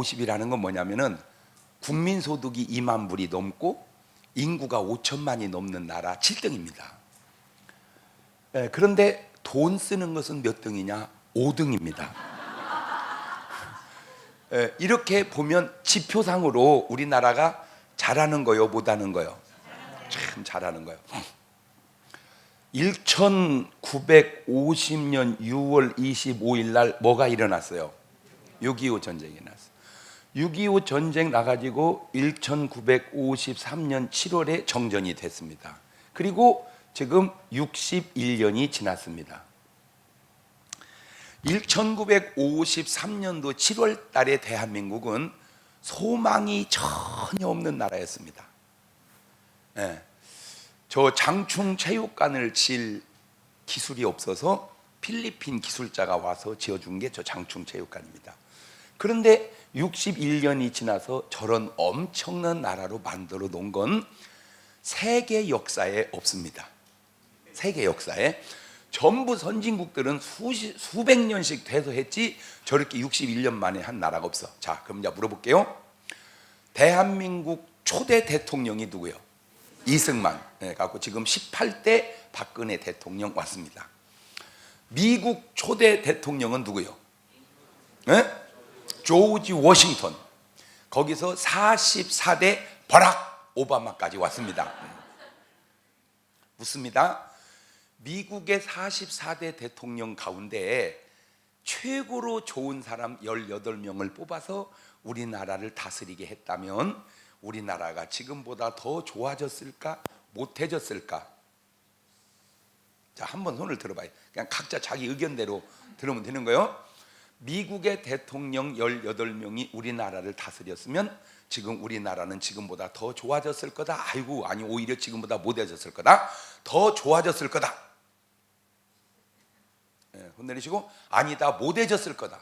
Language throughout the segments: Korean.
1950이라는 건 뭐냐면은 국민소득이 2만 불이 넘고 인구가 5천만이 넘는 나라 7등입니다. 그런데 돈 쓰는 것은 몇 등이냐? 5등입니다. 이렇게 보면 지표상으로 우리나라가 잘하는 거요, 못하는 거요? 참 잘하는 거요. 1950년 6월 25일 날 뭐가 일어났어요? 6.25 전쟁이 났어요. 6.25 전쟁 나가지고 1953년 7월에 정전이 됐습니다. 그리고 지금 61년이 지났습니다. 1953년도 7월 달에 대한민국은 소망이 전혀 없는 나라였습니다. 저 장충 체육관을 질 기술이 없어서 필리핀 기술자가 와서 지어준 게 저 장충 체육관입니다. 그런데 61년이 지나서 저런 엄청난 나라로 만들어 놓은 건 세계 역사에 없습니다. 세계 역사에 전부 선진국들은 수백 년씩 돼서 했지 저렇게 61년 만에 한 나라가 없어. 자, 그럼 이제 물어볼게요. 대한민국 초대 대통령이 누구요? 이승만. 갖고 지금 18대 박근혜 대통령 왔습니다. 미국 초대 대통령은 누구요? 조지 워싱턴. 거기서 44대 버락 오바마까지 왔습니다. 묻습니다. 미국의 44대 대통령 가운데 최고로 좋은 사람 18명을 뽑아서 우리나라를 다스리게 했다면 우리나라가 지금보다 더 좋아졌을까? 못해졌을까? 자, 한번 손을 들어봐요. 그냥 각자 자기 의견대로 들으면 되는 거예요. 미국의 대통령 18명이 우리나라를 다스렸으면 지금 우리나라는 지금보다 더 좋아졌을 거다. 아이고, 아니 오히려 지금보다 못해졌을 거다. 더 좋아졌을 거다. 손 내리시고 아니다, 못해졌을 거다.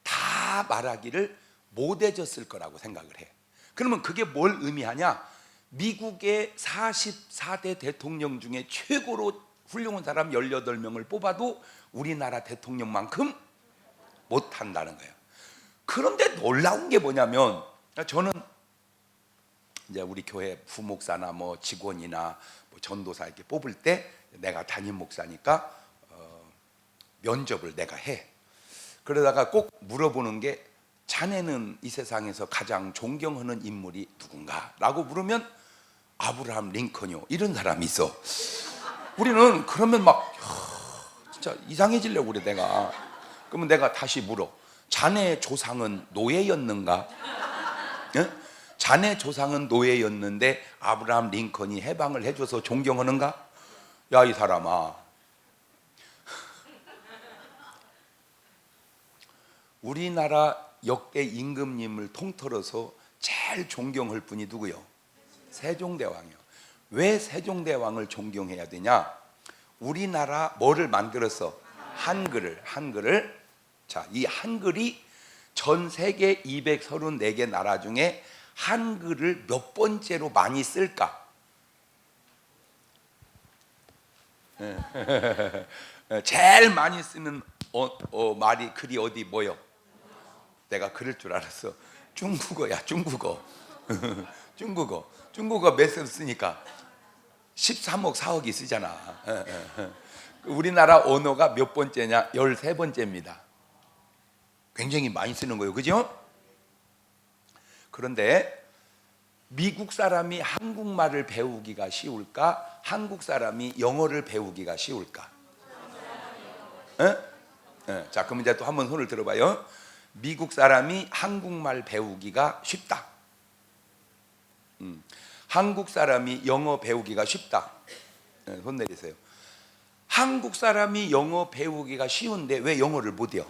다 말하기를 못해졌을 거라고 생각을 해. 그러면 그게 뭘 의미하냐? 미국의 44대 대통령 중에 최고로 훌륭한 사람 18명을 뽑아도 우리나라 대통령만큼 못한다는 거예요. 그런데 놀라운 게 뭐냐면, 저는 이제 우리 교회 부목사나 뭐 직원이나 뭐 전도사 이렇게 뽑을 때 내가 담임 목사니까 면접을 내가 해. 그러다가 꼭 물어보는 게 자네는 이 세상에서 가장 존경하는 인물이 누군가? 라고 물으면 아브라함 링컨이요, 이런 사람이 있어. 우리는 그러면 막 진짜 이상해지려고 그래 내가. 그러면 내가 다시 물어. 자네 조상은 노예였는가? 자네 조상은 노예였는데 아브라함 링컨이 해방을 해줘서 존경하는가? 야, 이 사람아, 우리나라 역대 임금님을 통틀어서 제일 존경할 분이 누구요? 세종대왕이요. 왜 세종대왕을 존경해야 되냐? 우리나라 뭐를 만들었어? 한글을. 자, 이 한글이 전 세계 234개 나라 중에 한글을 몇 번째로 많이 쓸까? 제일 많이 쓰는 말이 글이 어디 뭐요? 내가 그럴 줄 알았어. 중국어야, 중국어. 중국어 몇 번 쓰니까 13억 4억이 쓰잖아. 우리나라 언어가 몇 번째냐? 13번째입니다. 굉장히 많이 쓰는 거예요, 그죠? 그런데 미국 사람이 한국말을 배우기가 쉬울까? 한국 사람이 영어를 배우기가 쉬울까? 자, 그럼 이제 또 한번 손을 들어봐요. 미국 사람이 한국말 배우기가 쉽다. 한국 사람이 영어 배우기가 쉽다. 손 내리세요. 한국 사람이 영어 배우기가 쉬운데 왜 영어를 못해요?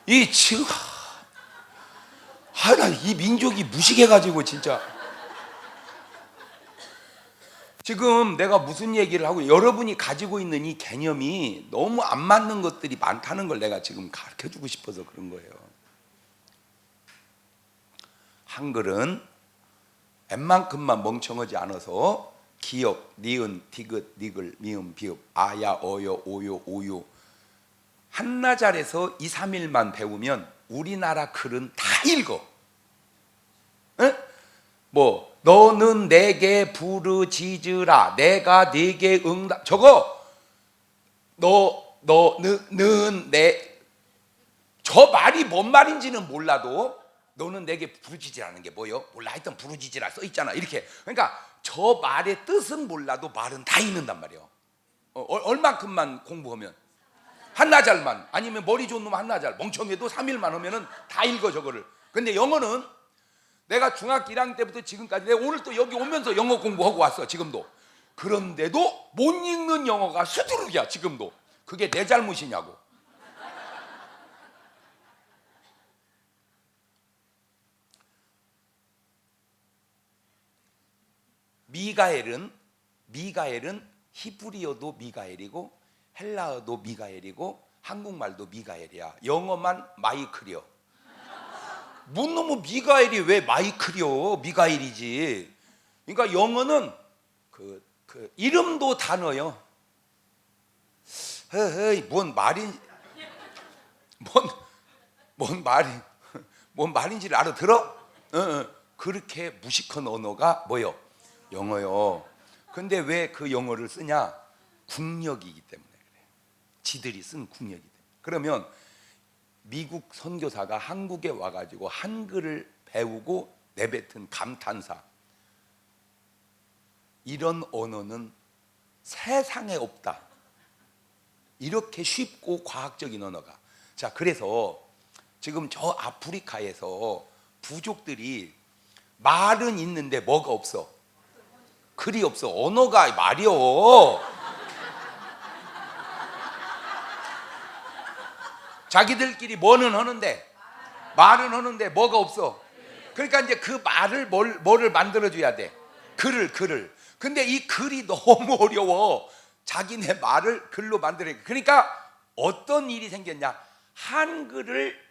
이 지금 나 이 민족이 무식해가지고 진짜. 지금 내가 무슨 얘기를 하고, 여러분이 가지고 있는 이 개념이 너무 안 맞는 것들이 많다는 걸 내가 지금 가르쳐주고 싶어서 그런 거예요. 한글은 웬만큼만 멍청하지 않아서 기역, 니은, 디귿, 니글, 미음, 비읍, 아야, 어여, 오요, 오유. 한나절에서 2, 3일만 배우면 우리나라 글은 다 읽어. 에? 뭐 너는 내게 부르짖으라, 내가 네게 응답. 저거 너는 내, 저 말이 뭔 말인지는 몰라도 너는 내게 부르짖으라는 게 뭐요? 몰라. 하여튼 부르짖으라 써 있잖아. 이렇게. 그러니까 저 말의 뜻은 몰라도 말은 다 읽는단 말이에요. 얼만큼만 공부하면, 한나절만, 아니면 머리 좋은 놈 한나절, 멍청해도 3일만 하면은 다 읽어 저거를. 근데 영어는 내가 중학교 1학년 때부터 지금까지, 내가 오늘 또 여기 오면서 영어 공부하고 왔어 지금도. 그런데도 못 읽는 영어가 수두룩이야 지금도. 그게 내 잘못이냐고. 미가엘은 히브리어도 미가엘이고 헬라어도 미가엘이고 한국말도 미가엘이야. 영어만 마이클이요. 뭔 놈의 미가엘이 왜 마이클이요? 미가엘이지. 그러니까 영어는 그 이름도 단어요. 헤헤이, 뭔 말인지를 알아들어? 그렇게 무식한 언어가 뭐요? 영어요. 근데 왜 그 영어를 쓰냐? 국력이기 때문에 그래. 지들이 쓴 국력이기 때문에. 그러면 미국 선교사가 한국에 와가지고 한글을 배우고 내뱉은 감탄사, 이런 언어는 세상에 없다. 이렇게 쉽고 과학적인 언어가. 자, 그래서 지금 저 아프리카에서 부족들이 말은 있는데 뭐가 없어? 글이 없어. 언어가 말이요. 자기들끼리 뭐는 하는데, 말은 하는데 뭐가 없어. 그러니까 이제 그 말을 뭐를 만들어줘야 돼? 글을. 근데 이 글이 너무 어려워. 자기네 말을 글로 만들어야 돼. 그러니까 어떤 일이 생겼냐? 한글을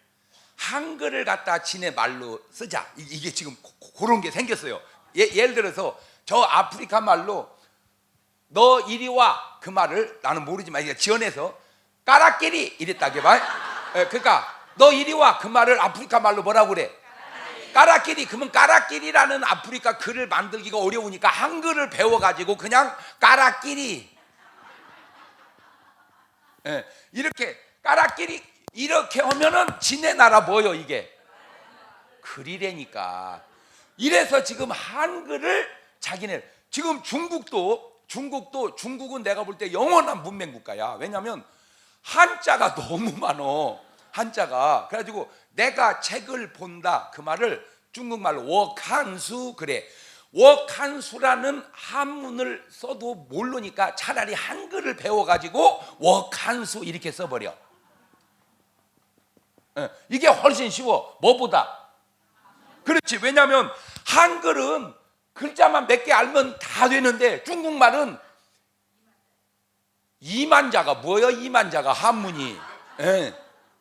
갖다 지네 말로 쓰자. 이게 지금 그런 게 생겼어요. 예를 들어서 저 아프리카 말로 너 이리 와, 그 말을 나는 모르지만 이게 지어내서 까라끼리 이랬다 해봐. 그러니까 너 이리 와, 그 말을 아프리카 말로 뭐라고 그래? 까라끼리. 그러면 까라끼리라는 아프리카 글을 만들기가 어려우니까 한글을 배워가지고 그냥 까라끼리, 이렇게 까라끼리 이렇게 하면은 지네 나라 뭐요? 이게 글이래니까. 이래서 지금 한글을 자기네, 지금 중국은 내가 볼 때 영원한 문명 국가야. 왜냐하면 한자가 너무 많어. 한자가. 그래가지고 내가 책을 본다, 그 말을 중국말로 워칸수 그래. 워칸수라는 한문을 써도 모르니까 차라리 한글을 배워가지고 워칸수 이렇게 써버려. 이게 훨씬 쉬워. 뭐보다? 그렇지. 왜냐하면 한글은 글자만 몇 개 알면 다 되는데 중국말은 이만자가 뭐야? 이만자가 한문이.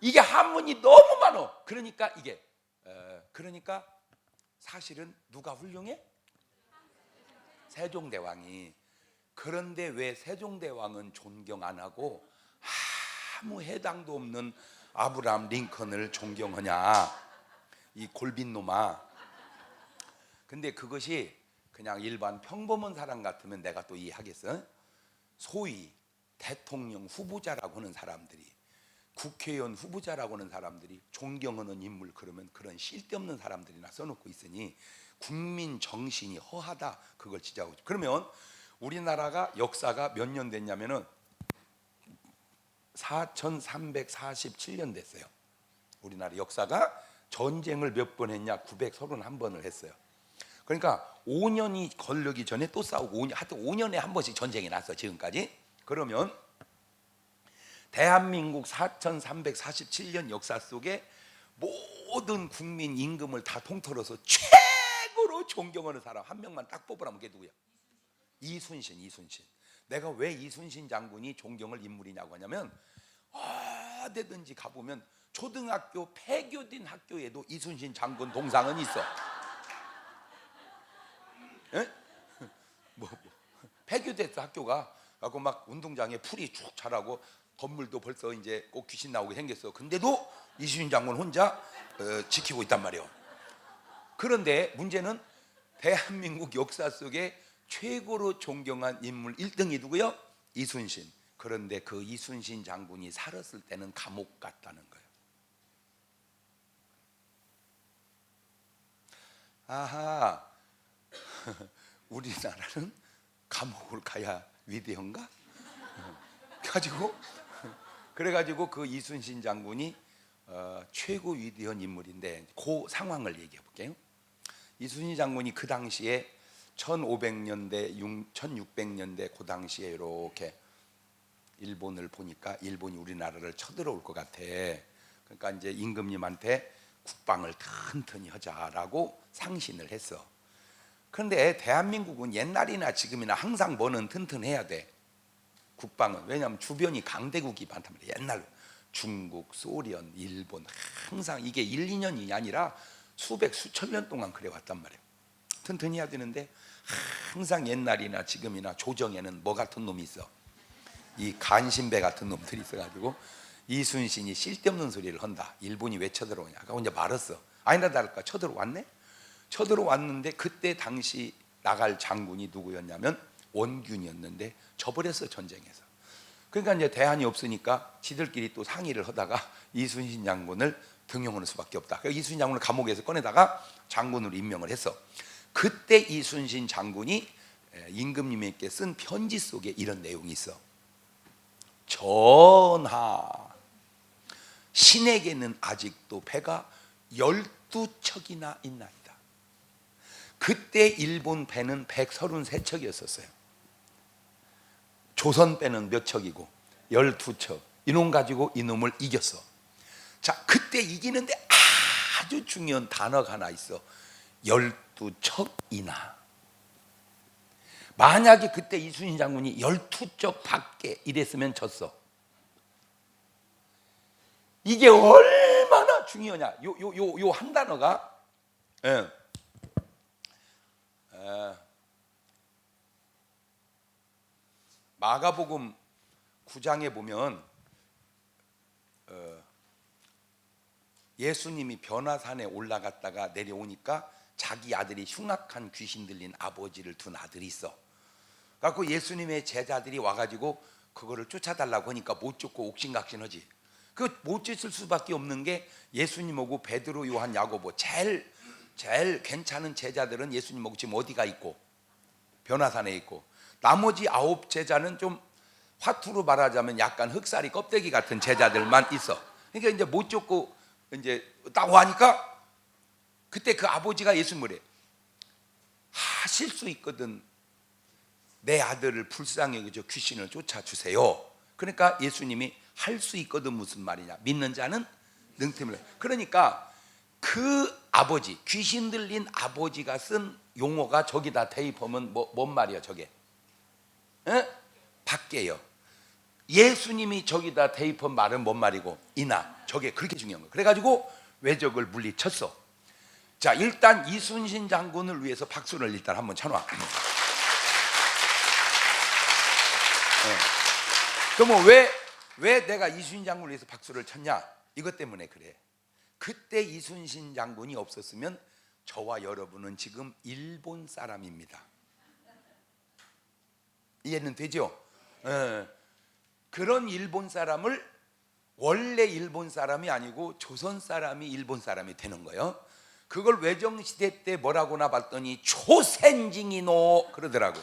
이게 한문이 너무 많어. 그러니까 이게 그러니까 사실은 누가 훌륭해? 세종대왕이. 그런데 왜 세종대왕은 존경 안 하고 아무 해당도 없는 아브라함 링컨을 존경하냐? 이 골빈놈아. 근데 그것이 그냥 일반 평범한 사람 같으면 내가 또 이해하겠어. 소위 대통령 후보자라고 하는 사람들이, 국회의원 후보자라고 하는 사람들이 존경하는 인물, 그러면 그런 쓸데없는 사람들이나 써놓고 있으니 국민 정신이 허하다, 그걸 지적하고. 그러면 우리나라가 역사가 몇 년 됐냐면은 4347년 됐어요. 우리나라 역사가 전쟁을 몇 번 했냐? 931번을 했어요. 그러니까 5년이 걸리기 전에 또 싸우고, 하여튼 5년에 한 번씩 전쟁이 났어 지금까지. 그러면 대한민국 4347년 역사 속에 모든 국민 임금을 다 통틀어서 최고로 존경하는 사람 한 명만 딱 뽑으라면 그게 누구야? 이순신. 내가 왜 이순신 장군이 존경할 인물이냐고 하냐면, 어디든지 가보면 초등학교 폐교된 학교에도 이순신 장군 동상은 있어. 에? 폐교됐어 학교가. 그래갖고 막 운동장에 풀이 쭉 자라고 건물도 벌써 이제 꼭 귀신 나오게 생겼어. 근데도 이순신 장군 혼자 지키고 있단 말이에요. 그런데 문제는 대한민국 역사 속에 최고로 존경한 인물 1등이 누구요? 이순신. 그런데 그 이순신 장군이 살았을 때는 감옥 갔다는 거예요. 아하, 우리나라는 감옥을 가야 위대한가? 그래가지고 그 이순신 장군이 최고 위대한 인물인데 그 상황을 얘기해 볼게요. 이순신 장군이 그 당시에 1500년대, 1600년대 그 당시에 이렇게 일본을 보니까 일본이 우리나라를 쳐들어올 것 같아. 그러니까 이제 임금님한테 국방을 튼튼히 하자라고 상신을 했어. 그런데 대한민국은 옛날이나 지금이나 항상 뭐는 튼튼해야 돼. 국방은. 왜냐하면 주변이 강대국이 많단 말이야. 옛날로 중국, 소련, 일본 항상 이게 1, 2년이 아니라 수백, 수천 년 동안 그래 왔단 말이에요. 튼튼히 해야 되는데 항상 옛날이나 지금이나 조정에는 뭐 같은 놈이 있어. 이 간신배 같은 놈들이 있어가지고 이순신이 쓸데없는 소리를 한다. 일본이 왜 쳐들어오냐. 아까 혼자 말았어. 아니나 다를까 쳐들어왔네. 쳐들어왔는데 그때 당시 나갈 장군이 누구였냐면 원균이었는데 져버렸어 전쟁에서. 그러니까 이제 대안이 없으니까 지들끼리 또 상의를 하다가 이순신 장군을 등용할 수밖에 없다. 그래서 이순신 장군을 감옥에서 꺼내다가 장군으로 임명을 했어. 그때 이순신 장군이 임금님에게 쓴 편지 속에 이런 내용이 있어. 전하, 신에게는 아직도 배가 12척이나 있나이다. 그때 일본 배는 133척이었었어요. 조선 배는 몇 척이고 12척. 이놈 가지고 이놈을 이겼어. 자, 그때 이기는데 아주 중요한 단어가 하나 있어. 12척이나. 만약에 그때 이순신 장군이 12척 밖에 이랬으면 졌어. 이게 얼마나 중요하냐. 요 한 단어가 마가복음 9장에 보면 예수님이 변화산에 올라갔다가 내려오니까 자기 아들이 흉악한 귀신 들린 아버지를 둔 아들이 있어. 그래서 예수님의 제자들이 와가지고 그거를 쫓아달라고 하니까 못 쫓고 옥신각신하지. 그 못 쫓을 수밖에 없는 게 예수님하고 베드로, 요한, 야고보 제일 괜찮은 제자들은 예수님하고 지금 어디가 있고 변화산에 있고, 나머지 9 제자는 좀 화투로 말하자면 약간 흑살이 껍데기 같은 제자들만 있어. 그러니까 이제 못 쫓고 이제 딱 와니까 그때 그 아버지가 예수님을 해. 하실 수 있거든. 내 아들을 불쌍히 여겨 귀신을 쫓아주세요. 그러니까 예수님이 할 수 있거든 무슨 말이냐. 믿는 자는 능템을. 그러니까 그 아버지, 귀신 들린 아버지가 쓴 용어가 저기다 대입하면 뭔 말이야 저게? 밖에요. 예수님이 저기다 대입한 말은 뭔 말이고? 이나. 저게 그렇게 중요한 거예요. 그래가지고 외적을 물리쳤어. 자, 일단 이순신 장군을 위해서 박수를 일단 한번 쳐놔. 그러면 왜 내가 이순신 장군을 위해서 박수를 쳤냐? 이것 때문에 그래. 그때 이순신 장군이 없었으면 저와 여러분은 지금 일본 사람입니다. 이해는 되죠? 그런 일본 사람을 원래 일본 사람이 아니고 조선 사람이 일본 사람이 되는 거예요. 그걸 외정시대 때 뭐라고나 봤더니 초센징이노 그러더라고.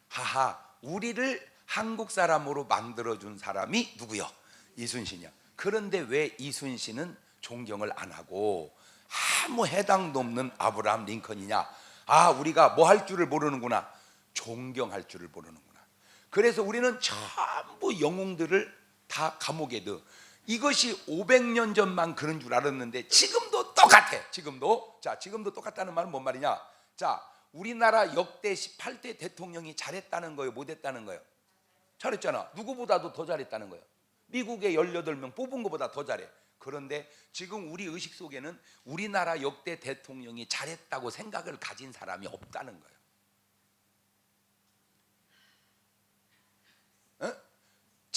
하하, 우리를 한국 사람으로 만들어준 사람이 누구요? 이순신이야. 그런데 왜 이순신은 존경을 안 하고 아무 해당도 없는 아브라함 링컨이냐? 아, 우리가 뭐 할 줄을 모르는구나. 존경할 줄을 모르는구나. 그래서 우리는 전부 영웅들을 다 감옥에 넣어. 이것이 500년 전만 그런 줄 알았는데 지금도 똑같아. 지금도 똑같다는 말은 뭔 말이냐? 자, 우리나라 역대 18대 대통령이 잘했다는 거예요? 못했다는 거예요? 잘했잖아. 누구보다도 더 잘했다는 거예요. 미국의 18명 뽑은 것보다 더 잘해. 그런데 지금 우리 의식 속에는 우리나라 역대 대통령이 잘했다고 생각을 가진 사람이 없다는 거예요.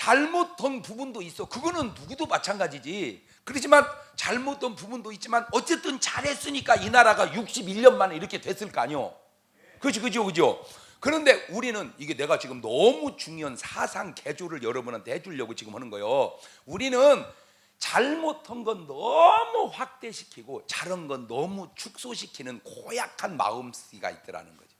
잘못된 부분도 있어. 그거는 누구도 마찬가지지. 그렇지만 잘못된 부분도 있지만 어쨌든 잘했으니까 이 나라가 61년 만에 이렇게 됐을 거 아니요. 그죠. 그런데 우리는 이게 내가 지금 너무 중요한 사상 개조를 여러분한테 해주려고 지금 하는 거예요. 우리는 잘못한 건 너무 확대시키고 잘한 건 너무 축소시키는 고약한 마음씨가 있더라는 거죠.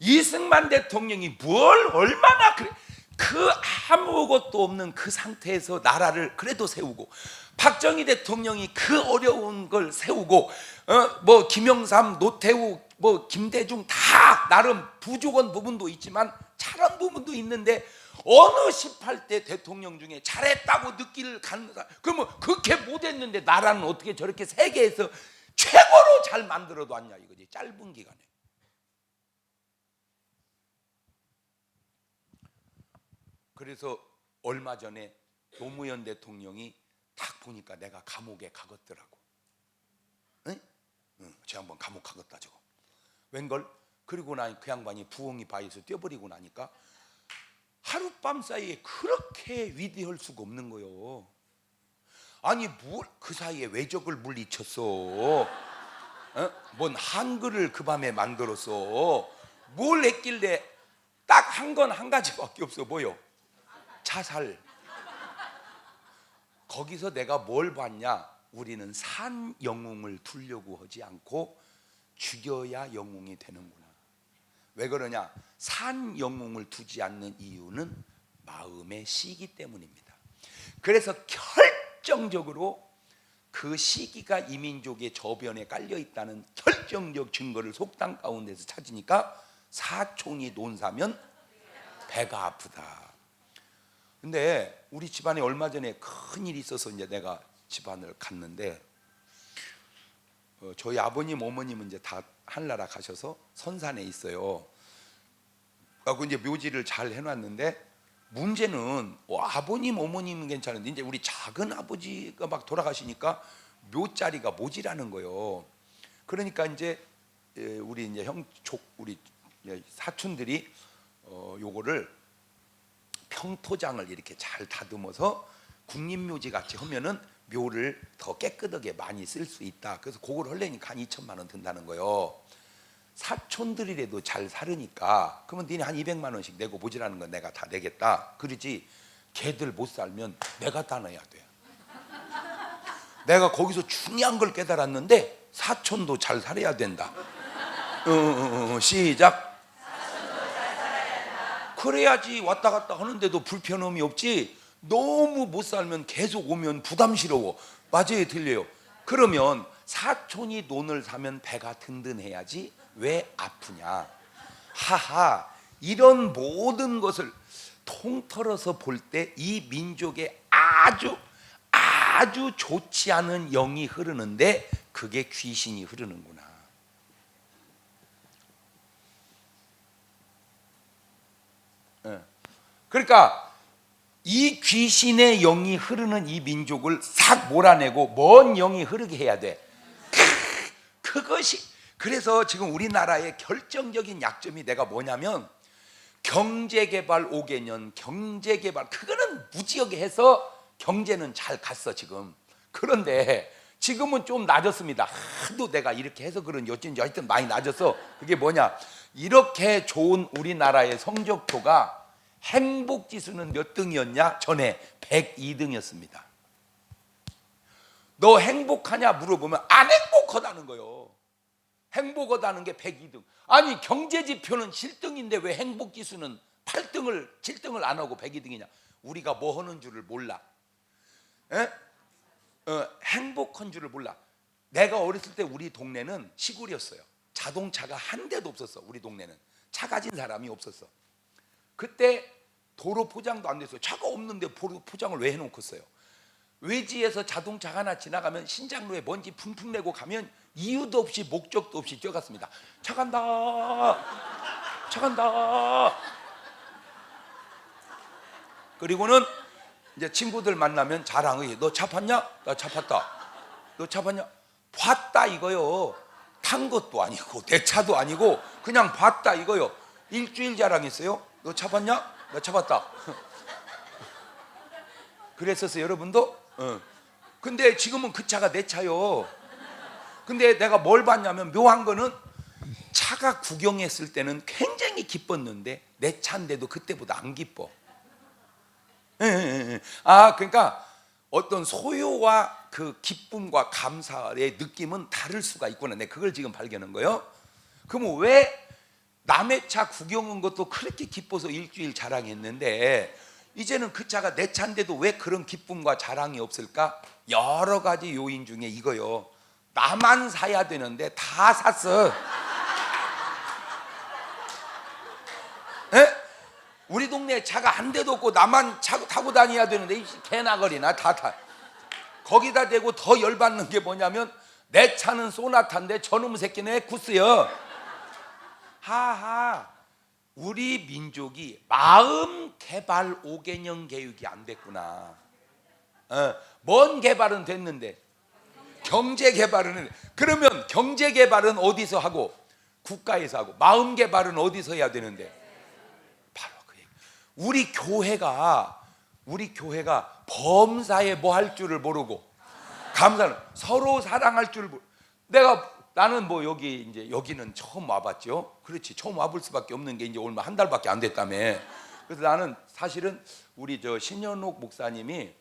이승만 대통령이 뭘 얼마나 그래, 그 아무것도 없는 그 상태에서 나라를 그래도 세우고, 박정희 대통령이 그 어려운 걸 세우고, 뭐 김영삼, 노태우, 뭐 김대중 다 나름 부족한 부분도 있지만 잘한 부분도 있는데 어느 18대 대통령 중에 잘했다고 느낄 가는 사람, 그러면 그렇게 못했는데 나라는 어떻게 저렇게 세계에서 최고로 잘 만들어 놨냐 이거지, 짧은 기간에. 그래서 얼마 전에 노무현 대통령이 딱 보니까 내가 감옥에 가겠더라고. 응? 저 양반 감옥 가겠다 저거. 웬걸? 그리고 난 그 양반이 부엉이 바위에서 뛰어버리고 나니까 하룻밤 사이에 그렇게 위대할 수가 없는 거요. 아니 뭘 그 사이에 외적을 물리쳤어? 뭔 한글을 그 밤에 만들었어? 뭘 했길래? 딱 한 건 한 가지밖에 없어. 뭐요? 자살. 거기서 내가 뭘 봤냐? 우리는 산 영웅을 두려고 하지 않고 죽여야 영웅이 되는구나. 왜 그러냐? 산 영웅을 두지 않는 이유는 마음의 시기 때문입니다. 그래서 결정적으로 그 시기가 이민족의 저변에 깔려 있다는 결정적 증거를 속담 가운데서 찾으니까 사촌이 논사면 배가 아프다. 근데 우리 집안에 얼마 전에 큰일이 있어서 이제 내가 집안을 갔는데, 저희 아버님 어머님은 이제 다 하늘나라 가셔서 선산에 있어요. 그리고 이제 묘지를 잘 해놨는데 문제는 아버님 어머님은 괜찮은데 이제 우리 작은 아버지가 막 돌아가시니까 묘자리가 모자라는 거예요. 그러니까 이제 우리 이제 우리 사촌들이 요거를 평토장을 이렇게 잘 다듬어서 국립묘지 같이 하면은 묘를 더 깨끗하게 많이 쓸 수 있다. 그래서 그걸 하려니까 한 2천만 원 든다는 거예요. 사촌들이라도 잘 살으니까 그러면 니네 한 200만 원씩 내고 모자라는 건 내가 다 내겠다. 그러지 걔들 못 살면 내가 다 내야 돼. 내가 거기서 중요한 걸 깨달았는데 사촌도 잘 살아야 된다. 시작. 그래야지 왔다 갔다 하는데도 불편함이 없지. 너무 못 살면 계속 오면 부담스러워. 맞아요, 틀려요. 그러면 사촌이 논을 사면 배가 든든해야지 왜 아프냐. 하하, 이런 모든 것을 통틀어서 볼 때 이 민족에 아주 좋지 않은 영이 흐르는데 그게 귀신이 흐르는구나. 그러니까 이 귀신의 영이 흐르는 이 민족을 싹 몰아내고 뭔 영이 흐르게 해야 돼. 그것이, 그래서 지금 우리나라의 결정적인 약점이 내가 뭐냐면 경제개발 5개년, 경제개발, 그거는 무지하게 해서 경제는 잘 갔어 지금. 그런데 지금은 좀 낮았습니다. 하도 내가 이렇게 해서 그런지 어쩐지 하여튼 많이 낮았어. 그게 뭐냐, 이렇게 좋은 우리나라의 성적표가 행복지수는 몇 등이었냐? 전에 102등이었습니다. 너 행복하냐 물어보면 안 행복하다는 거예요. 행복하다는 게 102등. 아니 경제지표는 7등인데 왜 행복지수는 8등을 7등을 안 하고 102등이냐? 우리가 뭐 하는 줄을 몰라. 행복한 줄을 몰라. 내가 어렸을 때 우리 동네는 시골이었어요. 자동차가 한 대도 없었어. 우리 동네는 차 가진 사람이 없었어. 그때 도로 포장도 안 됐어요. 차가 없는데 도로 포장을 왜 해놓겠어요? 외지에서 자동차 하나 지나가면 신장로에 먼지 풍풍 내고 가면 이유도 없이 목적도 없이 뛰어갔습니다. 차 간다, 차 간다. 그리고는 이제 친구들 만나면 자랑해. 너 차 팠냐? 나 차 팠다. 너 차 팠냐? 봤다 이거요. 탄 것도 아니고 내 차도 아니고 그냥 봤다 이거요. 일주일 자랑했어요. 너 차 팠냐? 나 쳐봤다. 그랬었어요, 여러분도? 근데 지금은 그 차가 내 차요. 근데 내가 뭘 봤냐면 묘한 거는 차가 구경했을 때는 굉장히 기뻤는데 내 차인데도 그때보다 안 기뻐. 아, 그러니까 어떤 소요와 그 기쁨과 감사의 느낌은 다를 수가 있구나. 내가 그걸 지금 발견한 거예요. 그러면 왜 남의 차 구경한 것도 그렇게 기뻐서 일주일 자랑했는데 이제는 그 차가 내 차인데도 왜 그런 기쁨과 자랑이 없을까? 여러 가지 요인 중에 이거요. 나만 사야 되는데 다 샀어. 에? 우리 동네에 차가 한 대도 없고 나만 차 타고 다녀야 되는데 이 개나거리나 다 타. 거기다 대고 더 열받는 게 뭐냐면 내 차는 소나타인데 저놈 새끼는 에쿠스요. 하하, 우리 민족이 마음 개발 5개년 교육이 안 됐구나. 뭔 개발은 됐는데 경제 개발은 했는데. 그러면 경제 개발은 어디서 하고 국가에서 하고 마음 개발은 어디서 해야 되는데 바로 그 얘기. 우리 교회가 범사에 뭐 할 줄을 모르고 감사는 서로 사랑할 줄 나는 뭐 여기는 처음 와봤죠. 그렇지, 처음 와볼 수밖에 없는 게 이제 얼마 한 달밖에 안 됐다며. 그래서 나는 사실은 우리 신현옥 목사님이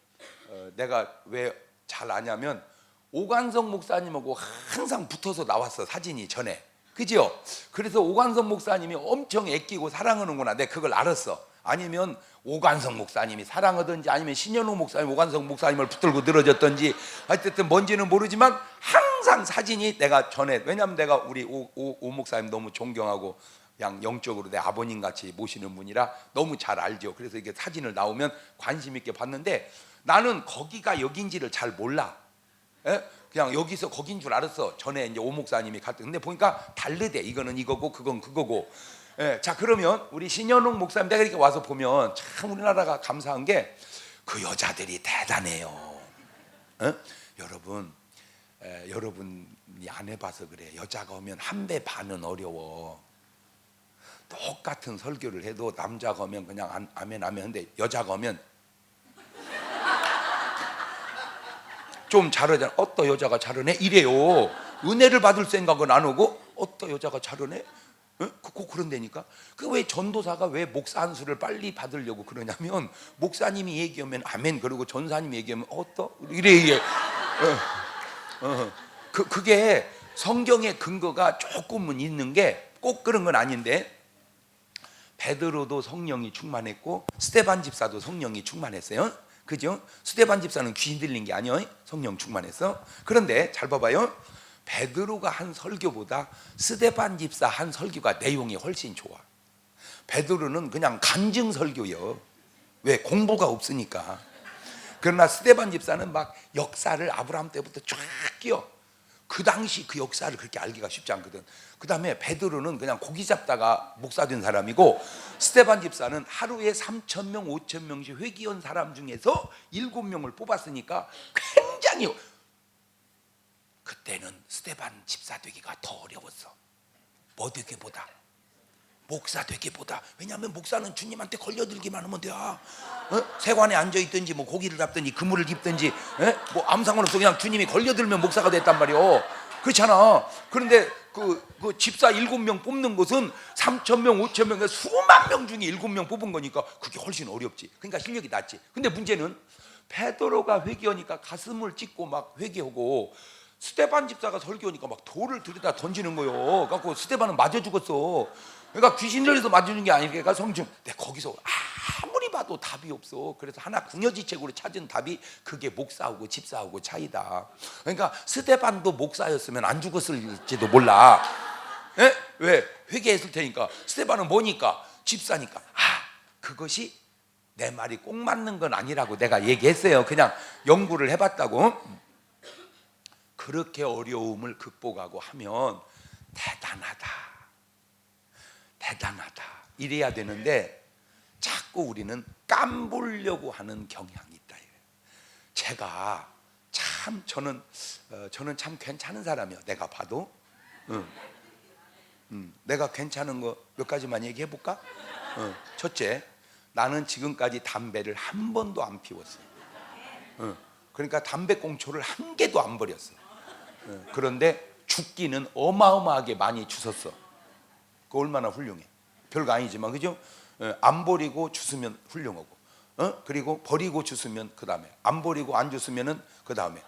내가 왜 잘 아냐면 오관성 목사님하고 항상 붙어서 나왔어, 사진이 전에. 그죠? 그래서 오관성 목사님이 엄청 애끼고 사랑하는구나. 내가 그걸 알았어. 아니면 오관성 목사님이 사랑하든지 아니면 신현우 목사님 오관성 목사님을 붙들고 늘어졌든지 하여튼 뭔지는 모르지만 항상 사진이 내가 전에, 왜냐하면 내가 우리 오 목사님 너무 존경하고 그냥 영적으로 내 아버님 같이 모시는 분이라 너무 잘 알죠. 그래서 이게 사진을 나오면 관심 있게 봤는데 나는 거기가 여긴지를 잘 몰라. 그냥 여기서 거긴 줄 알았어. 전에 이제 오 목사님이 갔다. 근데 보니까 다르대. 이거는 이거고 그건 그거고. 자, 그러면 우리 신현웅 목사님 내가 이렇게 와서 보면 참 우리나라가 감사한 게 그 여자들이 대단해요. 여러분이 안 해봐서 그래. 여자가 오면 한 배 반은 어려워. 똑같은 설교를 해도 남자가 오면 그냥 아멘 하는데 여자가 오면 좀 잘하잖아. 어떤 여자가 잘하네? 이래요. 은혜를 받을 생각은 안 오고 어떤 여자가 잘하네? 꼭 그런다니까. 그 왜 전도사가 왜 목사 한 수를 빨리 받으려고 그러냐면 목사님이 얘기하면 아멘 그러고 전사님이 얘기하면 이래. 그게 성경의 근거가 조금은 있는 게 꼭 그런 건 아닌데 베드로도 성령이 충만했고 스데반 집사도 성령이 충만했어요. 그죠? 스데반 집사는 귀신 들린 게 아니에요. 성령 충만했어. 그런데 잘 봐봐요. 베드로가 한 설교보다 스데반 집사 한 설교가 내용이 훨씬 좋아. 베드로는 그냥 간증 설교요. 왜? 공부가 없으니까. 그러나 스데반 집사는 막 역사를 아브라함 때부터 쫙 끼워. 그 당시 그 역사를 그렇게 알기가 쉽지 않거든. 그 다음에 베드로는 그냥 고기 잡다가 목사 된 사람이고 스데반 집사는 하루에 3,000명 5,000명씩 회개한 사람 중에서 7명을 뽑았으니까 굉장히, 그때는 스데반 집사 되기가 더 어려웠어. 뭐 되기보다, 목사 되기보다. 왜냐하면 목사는 주님한테 걸려들기만 하면 돼. 세관에 앉아있든지 뭐 고기를 잡든지 그물을 깁든지 뭐 아무 상관없어. 그냥 주님이 걸려들면 목사가 됐단 말이오. 그렇잖아. 그런데 그 집사 7명 뽑는 것은 3,000명 5,000명 수만 명 중에 7명 뽑은 거니까 그게 훨씬 어렵지. 그러니까 실력이 낮지. 근데 문제는 베드로가 회개하니까 가슴을 찢고 막 회개하고 스데반 집사가 설교하니까 막 돌을 들여다 던지는 거요. 그래갖고 스데반은 맞아 죽었어. 그러니까 귀신 들려서 맞는 게 아니니까 성중. 내가 거기서 아무리 봐도 답이 없어. 그래서 하나 궁여지책으로 찾은 답이 그게 목사하고 집사하고 차이다. 그러니까 스데반도 목사였으면 안 죽었을지도 몰라. 왜? 회개했을 테니까. 스데반은 뭐니까? 집사니까. 그것이 내 말이 꼭 맞는 건 아니라고 내가 얘기했어요. 그냥 연구를 해봤다고. 그렇게 어려움을 극복하고 하면 대단하다 이래야 되는데 자꾸 우리는 깜보려고 하는 경향이 있다. 제가 참 저는 참 괜찮은 사람이에요. 내가 봐도 내가 괜찮은 거 몇 가지만 얘기해 볼까? 첫째, 나는 지금까지 담배를 한 번도 안 피웠어요. 그러니까 담배꽁초를 한 개도 안 버렸어. 그런데 죽기는 어마어마하게 많이 주웠어. 그 얼마나 훌륭해. 별거 아니지만, 그죠? 안 버리고 주스면 훌륭하고, 그리고 버리고 주스면 그 다음에, 안 버리고 안 주스면은 그 다음에,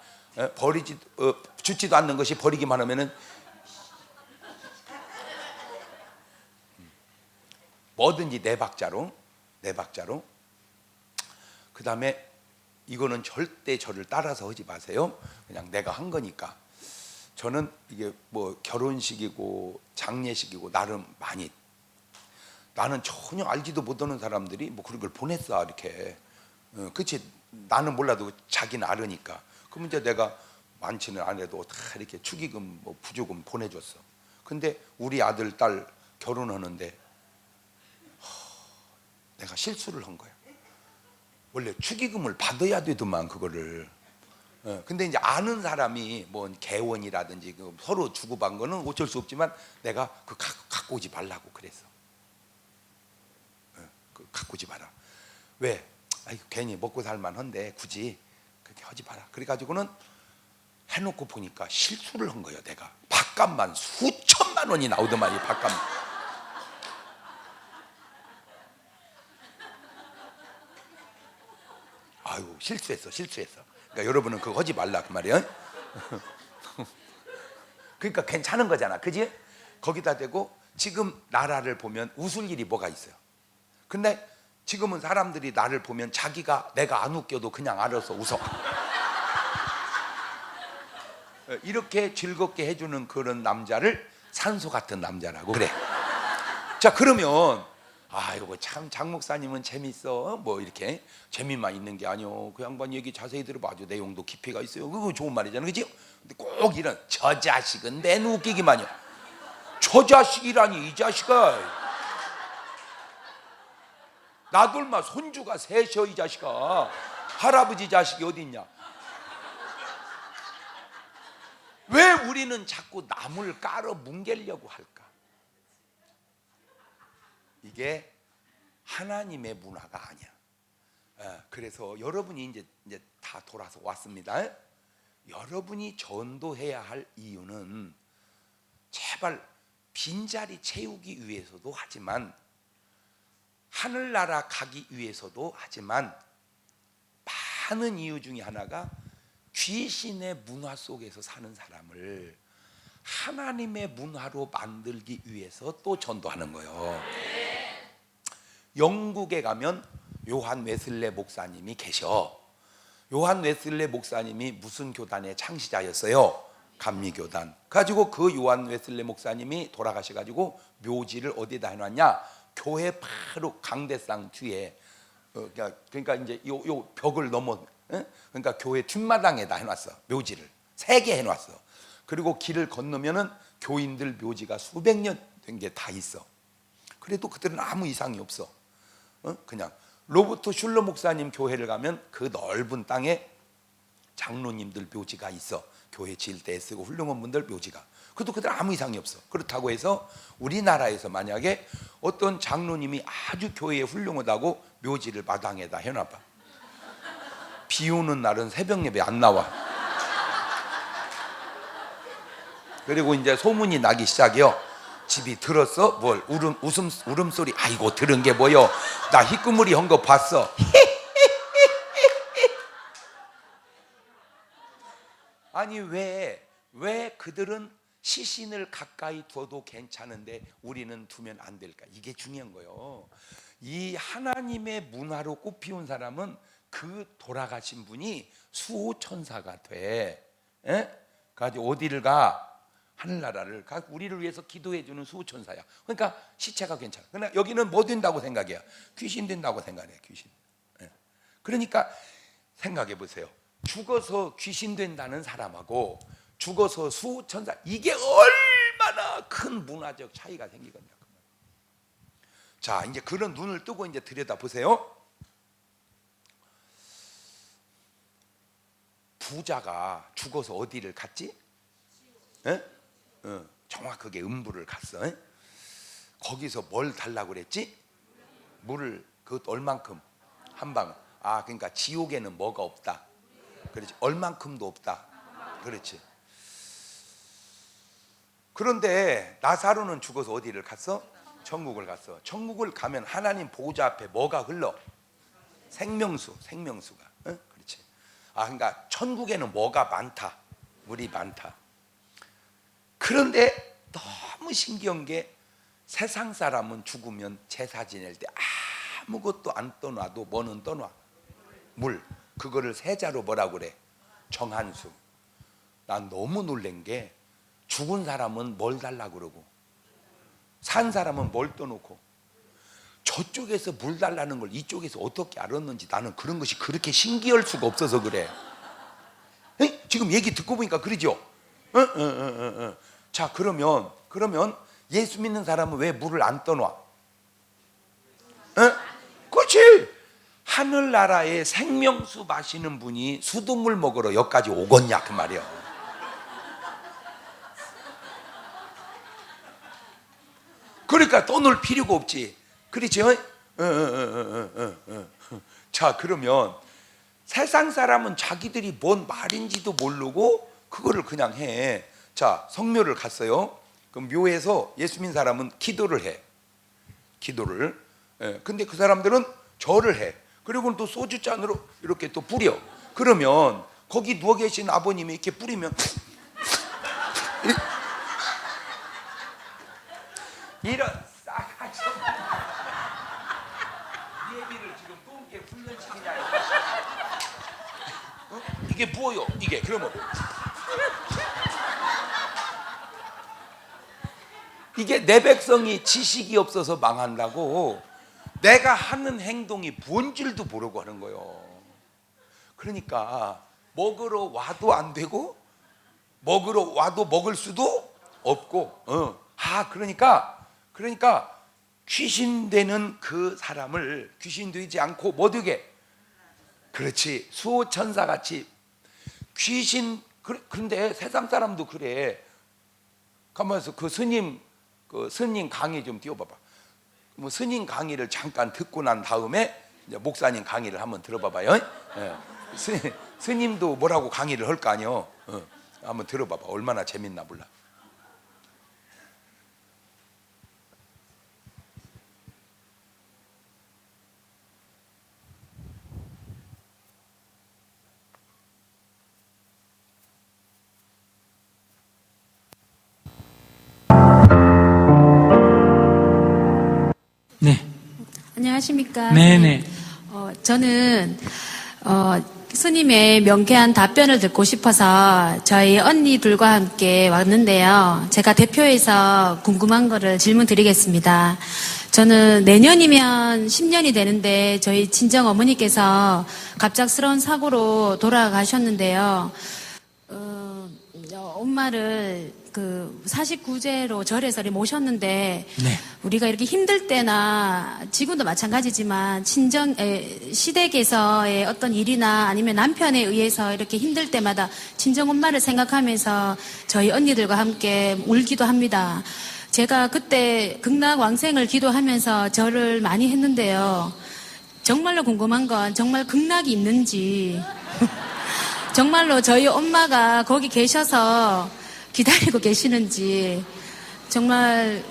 주지도 않는 것이 버리기만 하면은 뭐든지 네 박자로. 그 다음에 이거는 절대 저를 따라서 하지 마세요. 그냥 내가 한 거니까. 저는 이게 뭐 결혼식이고 장례식이고 나름 많이, 나는 전혀 알지도 못하는 사람들이 뭐 그런 걸 보냈어 이렇게. 그치? 나는 몰라도 자기는 알으니까. 그럼 이제 내가 많지는 않아도 다 이렇게 축의금 뭐 부조금 보내줬어. 근데 우리 아들 딸 결혼하는데 내가 실수를 한 거야. 원래 축의금을 받아야 되더만 그거를. 근데 이제 아는 사람이 뭐 개원이라든지 서로 주고받은 거는 어쩔 수 없지만 내가 그 갖고 오지 말라고 그랬어. 갖고 오지 마라. 왜? 아이고, 괜히 먹고 살만한데 굳이 그렇게 하지 마라. 그래가지고는 해놓고 보니까 실수를 한 거예요. 내가 밥값만 수천만 원이 나오더만. 이 밥값. 아유, 실수했어. 그러니까 여러분은 그거 하지 말라 그 말이에요. 그러니까 괜찮은 거잖아, 그지? 거기다 대고 지금 나라를 보면 웃을 일이 뭐가 있어요? 근데 지금은 사람들이 나를 보면 자기가 내가 안 웃겨도 그냥 알아서 웃어. 이렇게 즐겁게 해주는 그런 남자를 산소 같은 남자라고 그래. 자, 그러면 아이고 참 장 목사님은 재밌어. 뭐 이렇게 재미만 있는 게 아니오. 그 양반 얘기 자세히 들어봐. 아주 내용도 깊이가 있어요. 그거 좋은 말이잖아, 그지? 근데 꼭 이런 저 자식은 내 웃기기만요. 저 자식이라니, 이 자식아. 나도 얼마 손주가 셋이여 이 자식아. 할아버지 자식이 어디 있냐? 왜 우리는 자꾸 남을 깔아 뭉개려고 할까? 이게 하나님의 문화가 아니야. 그래서 여러분이 이제 다 돌아서 왔습니다. 여러분이 전도해야 할 이유는 제발 빈자리 채우기 위해서도 하지만, 하늘나라 가기 위해서도 하지만, 많은 이유 중에 하나가 귀신의 문화 속에서 사는 사람을 하나님의 문화로 만들기 위해서 또 전도하는 거예요. 영국에 가면 요한 웨슬레 목사님이 계셔. 요한 웨슬레 목사님이 무슨 교단의 창시자였어요? 감리교단. 가지고 그 요한 웨슬레 목사님이 돌아가셔가지고 묘지를 어디다 해놨냐? 교회 바로 강대상 뒤에. 그러니까 이제 요 벽을 넘어, 그러니까 교회 뒷마당에다 해놨어. 묘지를 3개 해놨어. 그리고 길을 건너면은 교인들 묘지가 수백 년 된 게 다 있어. 그래도 그들은 아무 이상이 없어. 그냥 로버트 슐러 목사님 교회를 가면 그 넓은 땅에 장로님들 묘지가 있어. 교회 지을 때 쓰고 훌륭한 분들 묘지가. 그래도 그들 아무 이상이 없어. 그렇다고 해서 우리나라에서 만약에 어떤 장로님이 아주 교회에 훌륭하다고 묘지를 마당에다 해놔봐. 비 오는 날은 새벽 예배 안 나와. 그리고 이제 소문이 나기 시작해요. 집이 들었어? 뭘? 울음소리. 아이고, 들은 게 뭐요? 나 희끄무리 한 거 봤어. 아니 왜 그들은 시신을 가까이 둬도 괜찮은데 우리는 두면 안 될까? 이게 중요한 거예요. 이 하나님의 문화로 꽃피운 사람은 그 돌아가신 분이 수호천사가 돼. 가지고 어디를 가? 하늘나라를 가. 우리를 위해서 기도해주는 수호천사야. 그러니까 시체가 괜찮아. 그러나 여기는 뭐 된다고 생각해요? 귀신 된다고 생각해. 귀신. 그러니까 생각해 보세요. 죽어서 귀신 된다는 사람하고 죽어서 수호천사, 이게 얼마나 큰 문화적 차이가 생기겠냐. 자, 이제 그런 눈을 뜨고 이제 들여다 보세요. 부자가 죽어서 어디를 갔지? 정확하게 음부를 갔어. 거기서 뭘 달라고 그랬지? 물을 그것도 얼만큼? 한 방울. 아, 그러니까 지옥에는 뭐가 없다. 그렇지. 얼만큼도 없다. 그렇지. 그런데 나사로는 죽어서 어디를 갔어? 천국을 갔어. 천국을 가면 하나님 보좌 앞에 뭐가 흘러? 생명수가. 응? 그렇지. 아, 그러니까 천국에는 뭐가 많다. 물이 많다. 그런데 너무 신기한 게 세상 사람은 죽으면 제사 지낼 때 아무것도 안 떠놔도 뭐는 떠놔? 물. 그거를 세자로 뭐라고 그래? 정한수. 난 너무 놀란 게 죽은 사람은 뭘 달라고 그러고 산 사람은 뭘 떠놓고 저쪽에서 물 달라는 걸 이쪽에서 어떻게 알았는지 나는 그런 것이 그렇게 신기할 수가 없어서 그래. 에? 지금 얘기 듣고 보니까 그러죠? 자, 그러면 예수 믿는 사람은 왜 물을 안 떠놔? 그렇지. 하늘나라의 생명수 마시는 분이 수돗물 먹으러 여기까지 오겠냐 그 말이야. 그러니까 떠놀 필요가 없지. 그렇죠? 자, 그러면 세상 사람은 자기들이 뭔 말인지도 모르고 그거를 그냥 해. 자, 성묘를 갔어요. 그럼 묘에서 예수 믿는 사람은 기도를 해. 기도를. 근데 그 사람들은 절을 해. 그리고는 또 소주잔으로 이렇게 또 뿌려. 그러면 거기 누워 계신 아버님이 이렇게 뿌리면 이런 싸가지 예비를 지금 똥개 훈련시키냐. 이게 뭐요? 이게 그러면 이게 내 백성이 지식이 없어서 망한다고 내가 하는 행동이 뭔 줄도 모르고 하는 거예요. 그러니까 먹으러 와도 안 되고 먹으러 와도 먹을 수도 없고 그러니까 귀신 되는 그 사람을 귀신 되지 않고 뭐 되게? 그렇지. 수호천사같이 귀신. 그런데 세상 사람도 그래. 가만있어. 그 스님 강의 좀 띄워봐봐. 뭐 스님 강의를 잠깐 듣고 난 다음에 이제 목사님 강의를 한번 들어봐봐요. 스님도 뭐라고 강의를 할 거 아니요. 한번 들어봐봐. 얼마나 재밌나 몰라. 네. 안녕하십니까? 네네. 저는 스님의 명쾌한 답변을 듣고 싶어서 저희 언니들과 함께 왔는데요. 제가 대표해서 궁금한 거를 질문 드리겠습니다. 저는 내년이면 10년이 되는데 저희 친정 어머니께서 갑작스러운 사고로 돌아가셨는데요. 엄마를 그 49제로 절에서 모셨는데 네. 우리가 이렇게 힘들 때나 지금도 마찬가지지만 친정 시댁에서의 어떤 일이나 아니면 남편에 의해서 이렇게 힘들 때마다 친정 엄마를 생각하면서 저희 언니들과 함께 울기도 합니다. 제가 그때 극락왕생을 기도하면서 절을 많이 했는데요. 정말로 궁금한 건 정말 극락이 있는지 정말로 저희 엄마가 거기 계셔서 기다리고 계시는지 정말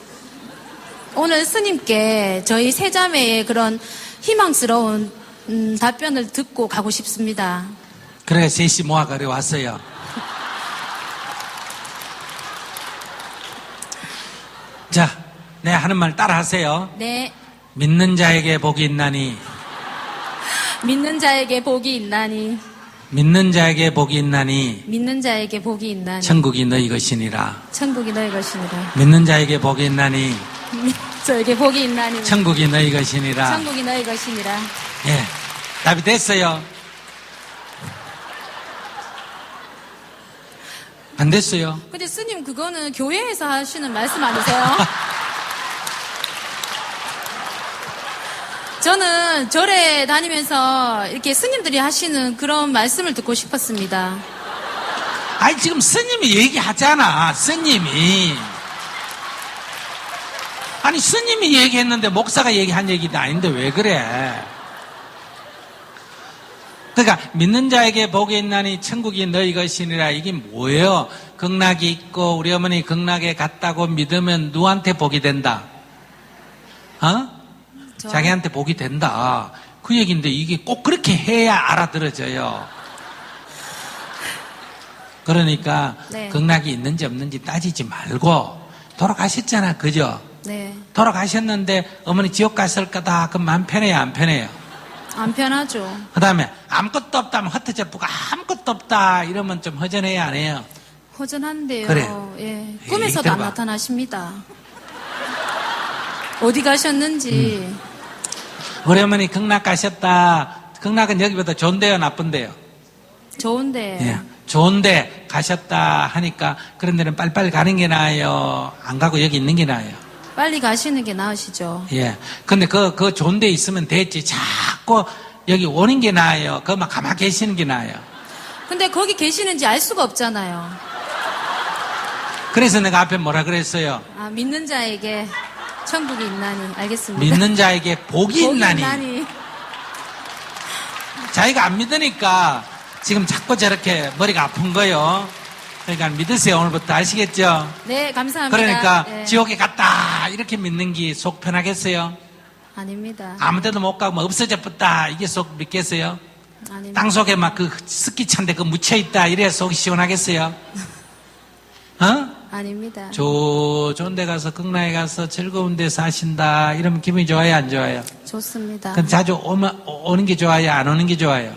오늘 스님께 저희 세자매의 그런 희망스러운 답변을 듣고 가고 싶습니다. 그래 셋이 모아가래 왔어요. 자, 내 하는 말 따라 하세요. 네. 믿는 자에게 복이 있나니 믿는 자에게 복이 있나니 믿는 자에게 복이 있나니 믿는 자에게 복이 있나니 천국이 너희 것이니라. 천국이 너희 것이니라. 믿는 자에게 복이 있나니 저에게 복이 있나니 천국이 너희 것이니라. 천국이 너희 것이니라. 예, 답이 됐어요. 안 됐어요. 근데 스님 그거는 교회에서 하시는 말씀 아니세요? 저는 절에 다니면서 이렇게 스님들이 하시는 그런 말씀을 듣고 싶었습니다. 아니 지금 스님이 얘기하잖아. 스님이 아니 스님이 얘기했는데 목사가 얘기한 얘기도 아닌데 왜 그래? 그러니까 믿는 자에게 복이 있나니 천국이 너희 것이니라. 이게 뭐예요? 극락이 있고 우리 어머니 극락에 갔다고 믿으면 누구한테 복이 된다? 어? 자기한테 복이 된다. 그 얘기인데 이게 꼭 그렇게 해야 알아들어져요. 그러니까 네. 극락이 있는지 없는지 따지지 말고 돌아가셨잖아, 그죠? 네. 돌아가셨는데 어머니 지옥 갔을 거다. 그럼 마음 편해요, 안 편해요? 안 편하죠. 그 다음에 아무것도 없다면 흩어져보고 아무것도 없다 이러면 좀 허전해요, 안 해요? 허전한데요. 그래. 예. 에이, 꿈에서도 안 들어봐. 나타나십니다. 어디 가셨는지. 우리 어머니 극락 가셨다. 극락은 여기보다 좋은데요, 나쁜데요? 좋은데. 예. 좋은데 가셨다 하니까 그런 데는 빨리빨리 가는 게 나아요? 안 가고 여기 있는 게 나아요? 빨리 가시는 게 나으시죠. 예. 근데 그 좋은 데 있으면 됐지. 자꾸 여기 오는 게 나아요? 그만 가만히 계시는 게 나아요? 근데 거기 계시는지 알 수가 없잖아요. 그래서 내가 앞에 뭐라 그랬어요? 아, 믿는 자에게 천국이 있나니. 알겠습니다. 믿는 자에게 복이 있나니. 자기가 안 믿으니까 지금 자꾸 저렇게 머리가 아픈 거요. 그러니까 믿으세요. 오늘부터 아시겠죠? 네, 감사합니다. 그러니까 예. 지옥에 갔다 이렇게 믿는 게 속 편하겠어요? 아닙니다. 아무 데도 못 가고 뭐 없어져 뻗다 이게 속 믿겠어요? 아닙니다. 땅 속에 막 그 스키찬데 그 묻혀있다 이래야 속이 시원하겠어요? 어? 아닙니다. 좋은 데 가서 극락에 가서 즐거운 데 사신다 이러면 기분이 좋아요, 안 좋아요? 좋습니다. 그럼 자주 오는 게 좋아요, 안 오는 게 좋아요?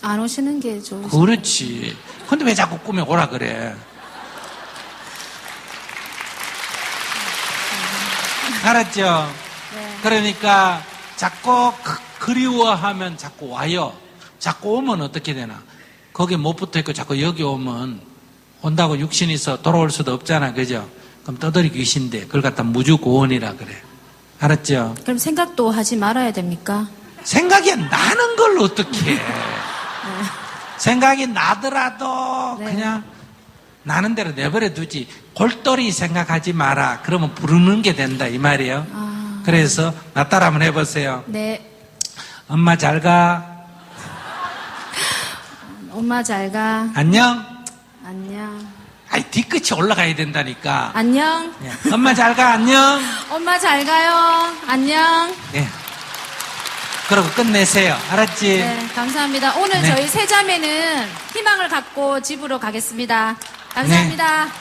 안 오시는 게 좋으시죠. 그렇지. 근데 왜 자꾸 꿈에 오라 그래? 알았죠? 네. 그러니까 자꾸 그리워하면 자꾸 와요. 자꾸 오면 어떻게 되나? 거기에 못 붙어 있고 자꾸 여기 오면 온다고 육신이 있어 돌아올 수도 없잖아, 그죠? 그럼 떠돌이 귀신데 그걸 갖다 무주고원이라 그래. 알았죠? 그럼 생각도 하지 말아야 됩니까? 생각이 나는 걸 어떻게 해? 생각이 나더라도 네. 그냥 나는 대로 내버려 두지. 골똘히 생각하지 마라. 그러면 부르는 게 된다 이 말이에요. 아. 그래서 나 따라 한번 해보세요. 네. 엄마 잘 가. 엄마 잘 가. 안녕. 안녕. 아이 뒤끝이 올라가야 된다니까. 안녕. 예. 엄마 잘 가. 안녕. 엄마 잘 가요. 안녕. 예. 그러고 끝내세요. 알았지? 네, 감사합니다. 오늘 네. 저희 세 자매는 희망을 갖고 집으로 가겠습니다. 감사합니다. 네.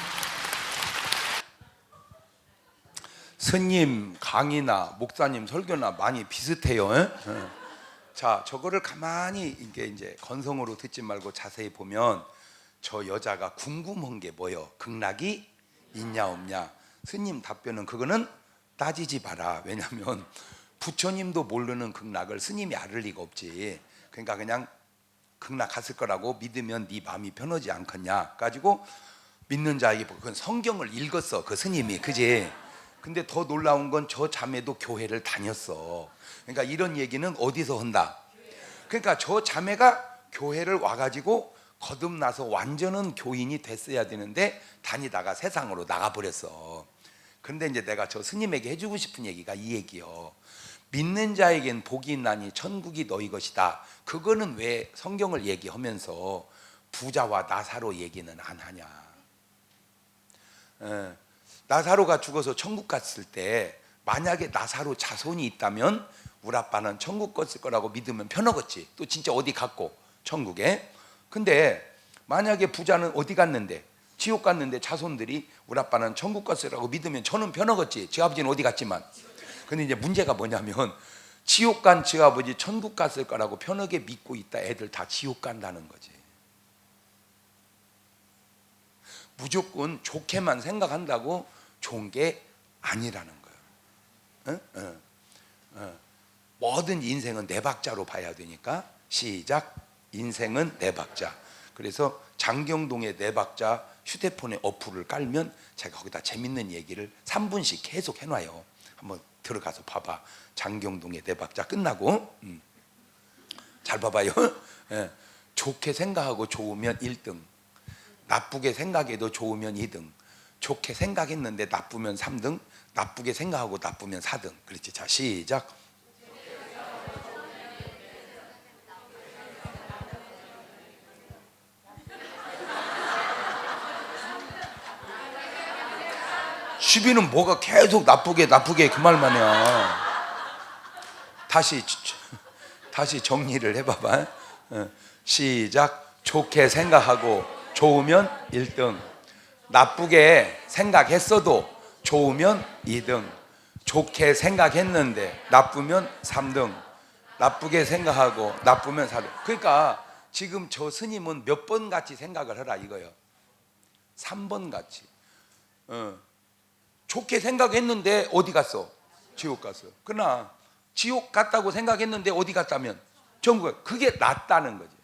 스님 강의나 목사님 설교나 많이 비슷해요. 예? 자, 저거를 가만히 이제 건성으로 듣지 말고 자세히 보면 저 여자가 궁금한 게 뭐요? 극락이 있냐 없냐? 스님 답변은 그거는 따지지 마라. 왜냐하면 부처님도 모르는 극락을 스님이 알을 리가 없지. 그러니까 그냥 극락 갔을 거라고 믿으면 네 마음이 편하지 않겠냐 가지고 믿는 자에게 그건 성경을 읽었어 그 스님이, 그지? 근데 더 놀라운 건 저 자매도 교회를 다녔어. 그러니까 이런 얘기는 어디서 한다? 그러니까 저 자매가 교회를 와가지고 거듭나서 완전한 교인이 됐어야 되는데 다니다가 세상으로 나가버렸어. 그런데 이제 내가 저 스님에게 해주고 싶은 얘기가 이 얘기요. 믿는 자에겐 복이 있나니 천국이 너희 것이다. 그거는 왜 성경을 얘기하면서 부자와 나사로 얘기는 안 하냐? 나사로가 죽어서 천국 갔을 때 만약에 나사로 자손이 있다면 우리 아빠는 천국 갔을 거라고 믿으면 편하겠지. 또 진짜 어디 갔고 천국에. 근데 만약에 부자는 어디 갔는데 지옥 갔는데 자손들이 우리 아빠는 천국 갔을 거라고 믿으면 저는 편하겠지. 제 아버지는 어디 갔지만. 근데 이제 문제가 뭐냐면 지옥 간 제 아버지 천국 갔을 거라고 편하게 믿고 있다 애들 다 지옥 간다는 거지. 무조건 좋게만 생각한다고 좋은 게 아니라는 거예요. 뭐든 인생은 네 박자로 봐야 되니까 시작. 인생은 네 박자. 그래서 장경동의 네 박자 휴대폰에 어플을 깔면 제가 거기다 재밌는 얘기를 3분씩 계속 해놔요. 한번 들어가서 봐봐. 장경동의 네 박자 끝나고 잘 봐봐요. 예. 좋게 생각하고 좋으면 1등, 나쁘게 생각해도 좋으면 2등, 좋게 생각했는데 나쁘면 3등, 나쁘게 생각하고 나쁘면 4등. 그렇지. 자, 시작. 시비는 뭐가 계속 나쁘게 그 말만이야. 다시 정리를 해봐봐. 시작. 좋게 생각하고 좋으면 1등, 나쁘게 생각했어도 좋으면 2등, 좋게 생각했는데 나쁘면 3등, 나쁘게 생각하고 나쁘면 4등. 그러니까 지금 저 스님은 몇 번 같이 생각을 하라 이거예요. 3번 같이. 좋게 생각했는데 어디 갔어? 지옥 갔어. 그러나 지옥 갔다고 생각했는데 어디 갔다면 천국. 그게 낫다는 거지.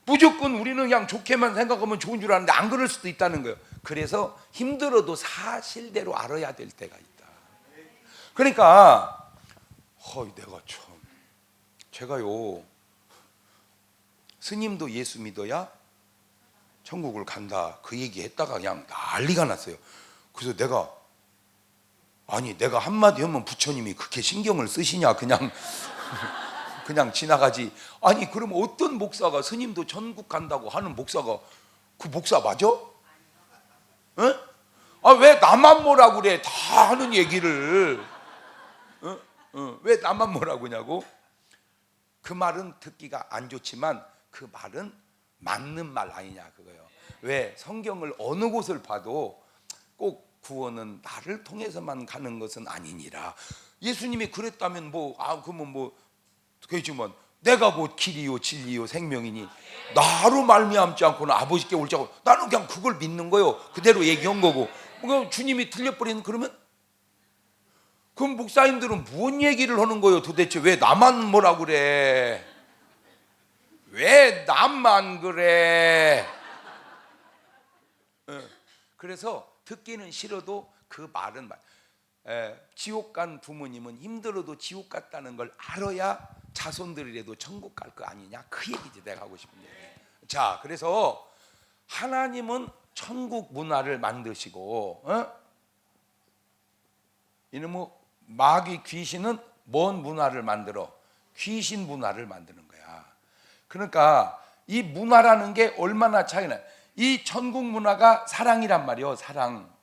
무조건 우리는 그냥 좋게만 생각하면 좋은 줄 아는데 안 그럴 수도 있다는 거예요. 그래서 힘들어도 사실대로 알아야 될 때가 있다. 그러니까 내가 참, 제가요, 스님도 예수 믿어야 천국을 간다 그 얘기 했다가 그냥 난리가 났어요. 그래서 내가 한마디 하면 부처님이 그렇게 신경을 쓰시냐, 그냥 지나가지. 아니 그럼 어떤 목사가 스님도 천국 간다고 하는 목사가 그 목사 맞아? 에? 왜 나만 뭐라 그래? 다 하는 얘기를 왜 나만 뭐라 그러냐고? 그 말은 듣기가 안 좋지만 그 말은 맞는 말 아니냐 그거예요. 왜 성경을 어느 곳을 봐도 꼭 구원은 나를 통해서만 가는 것은 아니니라. 예수님이 그랬다면 그러면 그렇지만 내가 곧 길이요 진리요 생명이니 나로 말미암지 않고는 아버지께 올 자고, 나는 그냥 그걸 믿는 거요. 그대로 얘기한 거고. 주님이 틀려버리는 그러면 그럼 목사님들은 무슨 얘기를 하는 거예요? 도대체 왜 나만 뭐라 그래? 왜 나만 그래? 그래서 듣기는 싫어도 그 말은 지옥 간 부모님은 힘들어도 지옥 갔다는 걸 알아야 자손들이라도 천국 갈 거 아니냐, 그 얘기지 내가 하고 싶은 얘기. 자, 그래서 하나님은 천국 문화를 만드시고 이놈의 마귀 귀신은 뭔 문화를 만들어? 귀신 문화를 만드는 거야. 그러니까 이 문화라는 게 얼마나 차이나. 이 천국 문화가 사랑이란 말이요, 사랑.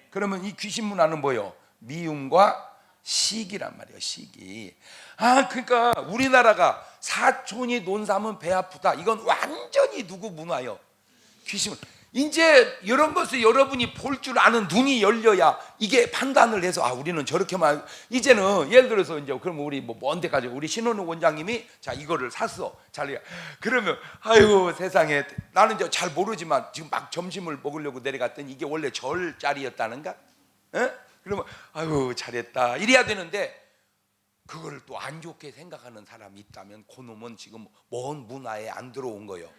그러면 이 귀신 문화는 뭐예요? 미움과 시기란 말이에요, 시기. 그러니까 우리나라가 사촌이 논 삼은 배 아프다, 이건 완전히 누구 문화요? 귀신 문화. 이제 이런 것을 여러분이 볼 줄 아는 눈이 열려야 이게 판단을 해서 우리는 저렇게만. 이제는 예를 들어서 이제 그럼 우리 먼 데까지 우리 신원우 원장님이 자 이거를 샀어. 그러면 아이고 세상에, 나는 이제 잘 모르지만 지금 막 점심을 먹으려고 내려갔더니 이게 원래 절짜리였다는가? 그러면 아이고 잘했다 이래야 되는데, 그거를 또 안 좋게 생각하는 사람이 있다면 그놈은 지금 먼 문화에 안 들어온 거예요.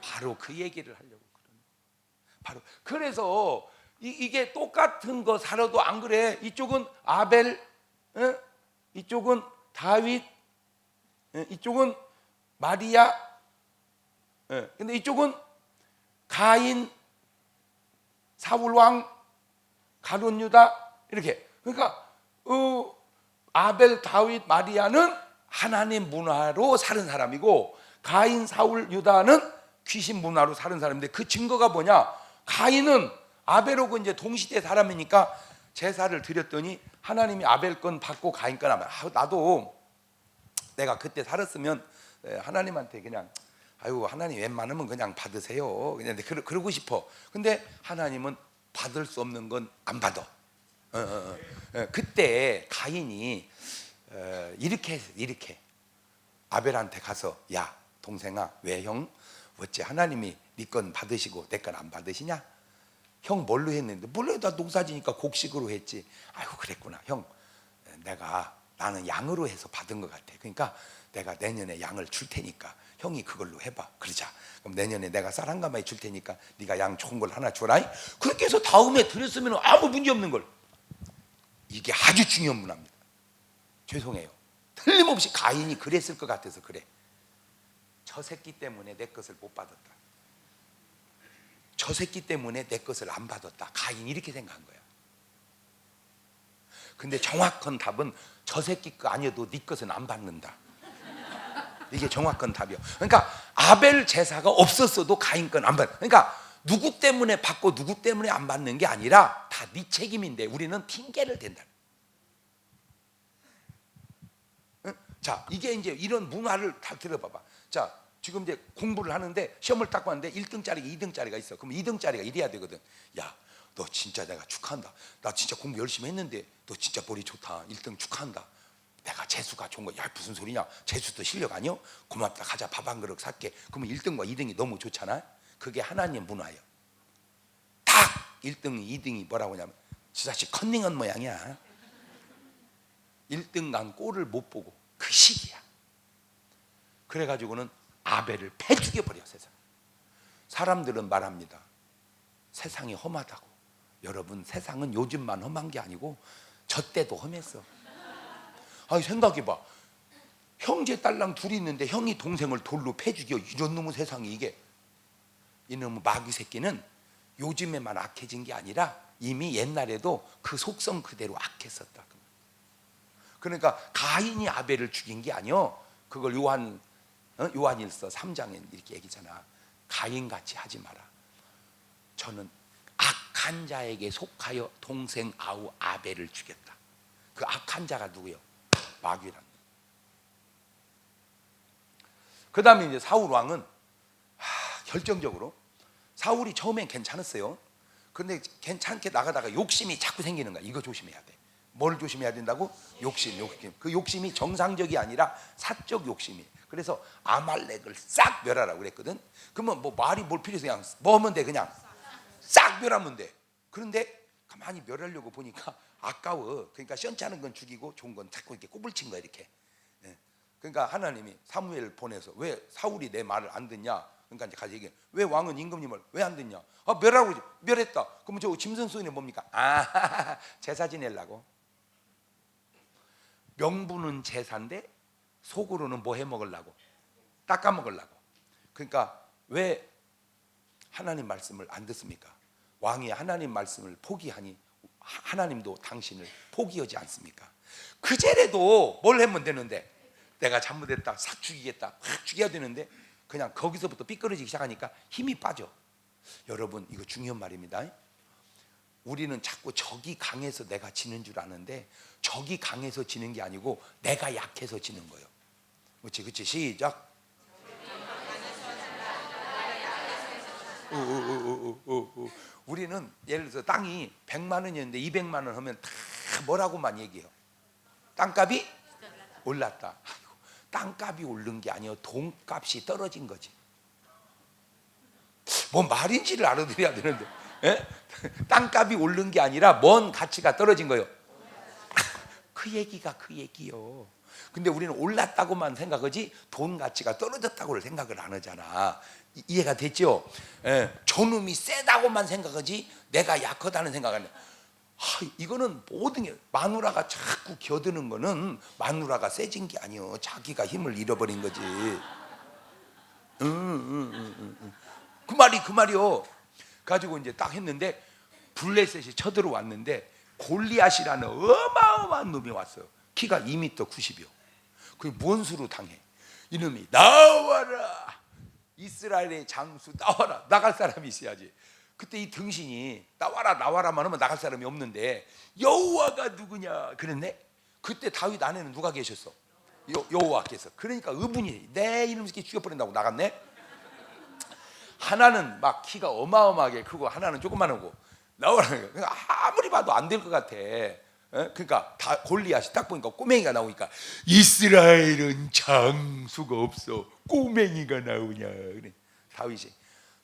바로 그 얘기를 하려고. 그래서 이게 똑같은 거 살아도 안 그래? 이쪽은 아벨, 이쪽은 다윗, 이쪽은 마리아, 근데 이쪽은 가인, 사울왕, 가룟 유다, 이렇게. 그러니까 아벨, 다윗, 마리아는 하나님 문화로 사는 사람이고, 가인, 사울, 유다는 귀신 문화로 사는 사람인데, 그 증거가 뭐냐? 가인은 아벨하고 이제 동시대 사람이니까 제사를 드렸더니 하나님이 아벨 건 받고 가인 건 하면, 나도 내가 그때 살았으면 하나님한테 그냥 하나님 웬만하면 그냥 받으세요, 그냥 그러고 싶어. 근데 하나님은 받을 수 없는 건 안 받아. 그때 가인이 이렇게 아벨한테 가서, 야 동생아, 왜 형 어째 하나님이 네 건 받으시고 내 건 안 받으시냐? 형 뭘로 했는데? 몰래 나 농사지니까 곡식으로 했지. 아이고 그랬구나. 형, 나는 양으로 해서 받은 것 같아. 그러니까 내가 내년에 양을 줄 테니까 형이 그걸로 해봐. 그러자. 그럼 내년에 내가 쌀 한 가마에 줄 테니까 네가 양 좋은 걸 하나 줘라. 그렇게 해서 다음에 드렸으면 아무 문제 없는 걸. 이게 아주 중요한 문화입니다. 죄송해요. 틀림없이 가인이 그랬을 것 같아서 그래. 저 새끼 때문에 내 것을 못 받았다. 저 새끼 때문에 내 것을 안 받았다. 가인이 이렇게 생각한 거야. 근데 정확한 답은 저 새끼 거 아니어도 네 것은 안 받는다. 이게 정확한 답이요. 그러니까 아벨 제사가 없었어도 가인 건 안 받. 그러니까 누구 때문에 받고 누구 때문에 안 받는 게 아니라 다 네 책임인데 우리는 핑계를 댄다. 응? 자, 이게 이제 이런 문화를 다 들어봐봐. 자, 지금 이제 공부를 하는데 시험을 딱 봤는데 1등짜리가 2등짜리가 있어. 그럼 2등짜리가 이래야 되거든. 야, 너 진짜 내가 축하한다. 나 진짜 공부 열심히 했는데 너 진짜 머리 좋다. 1등 축하한다. 내가 재수가 좋은 거야. 야, 무슨 소리냐? 재수도 실력 아니요? 고맙다. 가자, 밥 한 그릇 살게. 그러면 1등과 2등이 너무 좋잖아. 그게 하나님 문화예요. 딱 1등, 2등이 뭐라고 하냐면 저 자식 컨닝한 모양이야. 1등 난 꼴을 못 보고 그 시기야. 그래가지고는 아벨을 패 죽여버려. 세상 사람들은 말합니다. 세상이 험하다고. 여러분, 세상은 요즘만 험한 게 아니고 저 때도 험했어. 아니, 생각해봐. 형제 딸랑 둘이 있는데 형이 동생을 돌로 패 죽여. 이런 놈의 세상이 이게. 이놈의 마귀 새끼는 요즘에만 악해진 게 아니라 이미 옛날에도 그 속성 그대로 악했었다. 그러니까 가인이 아벨을 죽인 게 아니요. 그걸 요한일서 3장에 이렇게 얘기잖아. 가인같이 하지 마라. 저는 악한 자에게 속하여 동생 아우 아벨을 죽였다. 그 악한 자가 누구요? 마귀란. 그 다음에 이제 사울 왕은 결정적으로 사울이 처음엔 괜찮았어요. 그런데 괜찮게 나가다가 욕심이 자꾸 생기는 거야. 이거 조심해야 돼. 뭘 조심해야 된다고? 욕심. 그 욕심이 정상적이 아니라 사적 욕심이. 그래서 아말렉을 싹 멸하라고 그랬거든. 그러면 뭐 말이 뭘 필요해서 그냥 뭐 하면 돼? 그냥 싹 멸하면 돼. 그런데 가만히 멸하려고 보니까 아까워. 그러니까 시원찮은 건 죽이고 좋은 건 자꾸 이렇게 꼬불친 거야 이렇게. 그러니까 하나님이 사무엘을 보내서 왜 사울이 내 말을 안 듣냐? 그러니까 이제 가서 얘기해. 왜 왕은 임금님을 왜 안 듣냐? 멸하라고 그러지. 멸했다. 그러면 저 짐승 소인은 뭡니까? 제사 지내려고. 명분은 제사인데 속으로는 뭐 해 먹으려고? 닦아 먹으려고. 그러니까 왜 하나님 말씀을 안 듣습니까? 왕이 하나님 말씀을 포기하니 하나님도 당신을 포기하지 않습니까? 그제라도 뭘 하면 되는데 내가 잘못했다 싹 죽이겠다 확 죽여야 되는데 그냥 거기서부터 삐끄러지기 시작하니까 힘이 빠져. 여러분, 이거 중요한 말입니다. 우리는 자꾸 적이 강해서 내가 지는 줄 아는데 적이 강해서 지는 게 아니고 내가 약해서 지는 거예요. 그렇지? 시작. 우리는 예를 들어서 땅이 100만 원이었는데 200만 원 하면 다 뭐라고만 얘기해요. 땅값이 올랐다. 땅값이 오른 게 아니에요. 돈값이 떨어진 거지. 뭔 말인지를 알아들어야 되는데. 땅값이 오른 게 아니라 뭔 가치가 떨어진 거예요. 그 얘기가 그 얘기요. 근데 우리는 올랐다고만 생각하지 돈 가치가 떨어졌다고를 생각을 안 하잖아. 이해가 됐죠? 저놈이 세다고만 생각하지 내가 약하다는 생각 안 해. 이거는 모든 게 마누라가 자꾸 겨드는 거는 마누라가 세진 게 아니요. 자기가 힘을 잃어버린 거지. 그 말이요. 가지고 이제 딱 했는데 블레셋이 쳐들어왔는데 골리앗이라는 어마어마한 놈이 왔어요. 키가 2m 90이요. 그게 뭔 수로 당해? 이놈이 나와라, 이스라엘의 장수 나와라. 나갈 사람이 있어야지. 그때 이 등신이 나와라만 하면 나갈 사람이 없는데 여호와가 누구냐 그랬네. 그때 다윗 안에는 누가 계셨어? 여호와께서. 그러니까 의분이 내 이놈 새끼 죽여버린다고 나갔네. 하나는 막 키가 어마어마하게 크고 하나는 조그만하고 나오라는 거야. 아무리 봐도 안 될 것 같아. 그러니까 다 골리앗이 딱 보니까 꼬맹이가 나오니까 이스라엘은 장수가 없어 꼬맹이가 나오냐 그래. 다윗이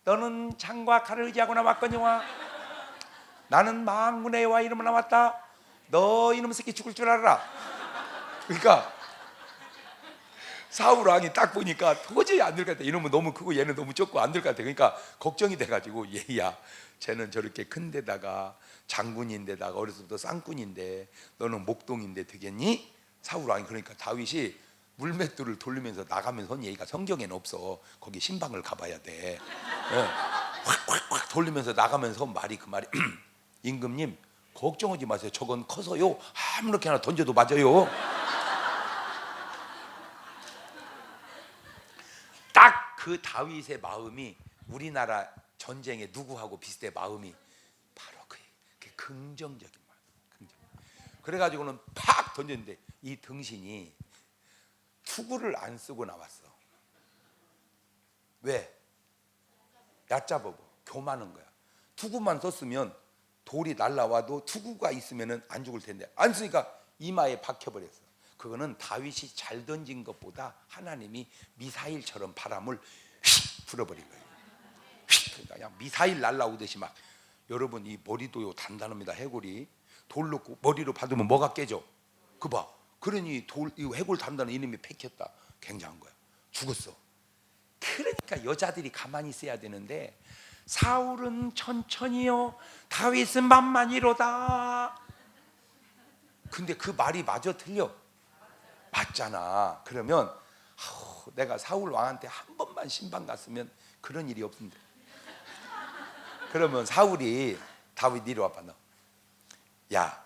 너는 창과 칼을 의지하고 나왔거니와 나는 만군의 여호와 이름으로 나왔다. 너 이놈 새끼 죽을 줄 알아라. 그러니까 사울 왕이 딱 보니까 도저히 안 될 것 같아. 이놈은 너무 크고 얘는 너무 적고 안 될 것 같아. 그러니까 걱정이 돼가지고 얘야 쟤는 저렇게 큰 데다가 장군인데다가 어려서부터 쌍꾼인데 너는 목동인데 되겠니? 사울 왕이. 그러니까 다윗이 물맷돌을 돌리면서 나가면서 한 얘기가 성경에는 없어. 거기 신방을 가봐야 돼. 확 돌리면서 나가면서 말이 그 말이 임금님 걱정하지 마세요. 저건 커서요 아무렇게나 던져도 맞아요. 딱 그 다윗의 마음이 우리나라 전쟁에 누구하고 비슷해. 마음이 바로 그 긍정적인 마음. 그래가지고는 팍 던졌는데 이 등신이 투구를 안 쓰고 나왔어. 왜? 얕잡아 교만한 거야. 투구만 썼으면 돌이 날라와도 투구가 있으면 안 죽을 텐데 안 쓰니까 이마에 박혀버렸어. 그거는 다윗이 잘 던진 것보다 하나님이 미사일처럼 바람을 휙 불어버린 거예요. 휙. 그러니까 그냥 미사일 날라오듯이 막. 여러분 이 머리도요 단단합니다. 해골이 돌 놓고 머리로 받으면 뭐가 깨져? 그 봐. 그러니 이 해골 단단한 이놈이 패켰다. 굉장한 거야. 죽었어. 그러니까 여자들이 가만히 있어야 되는데 사울은 천천히요 다윗은 만만히로다. 근데 그 말이 마저 틀려. 맞잖아. 그러면 내가 사울 왕한테 한 번만 신방 갔으면 그런 일이 없는데. 그러면 사울이 다윗 이리 와봐. 너. 야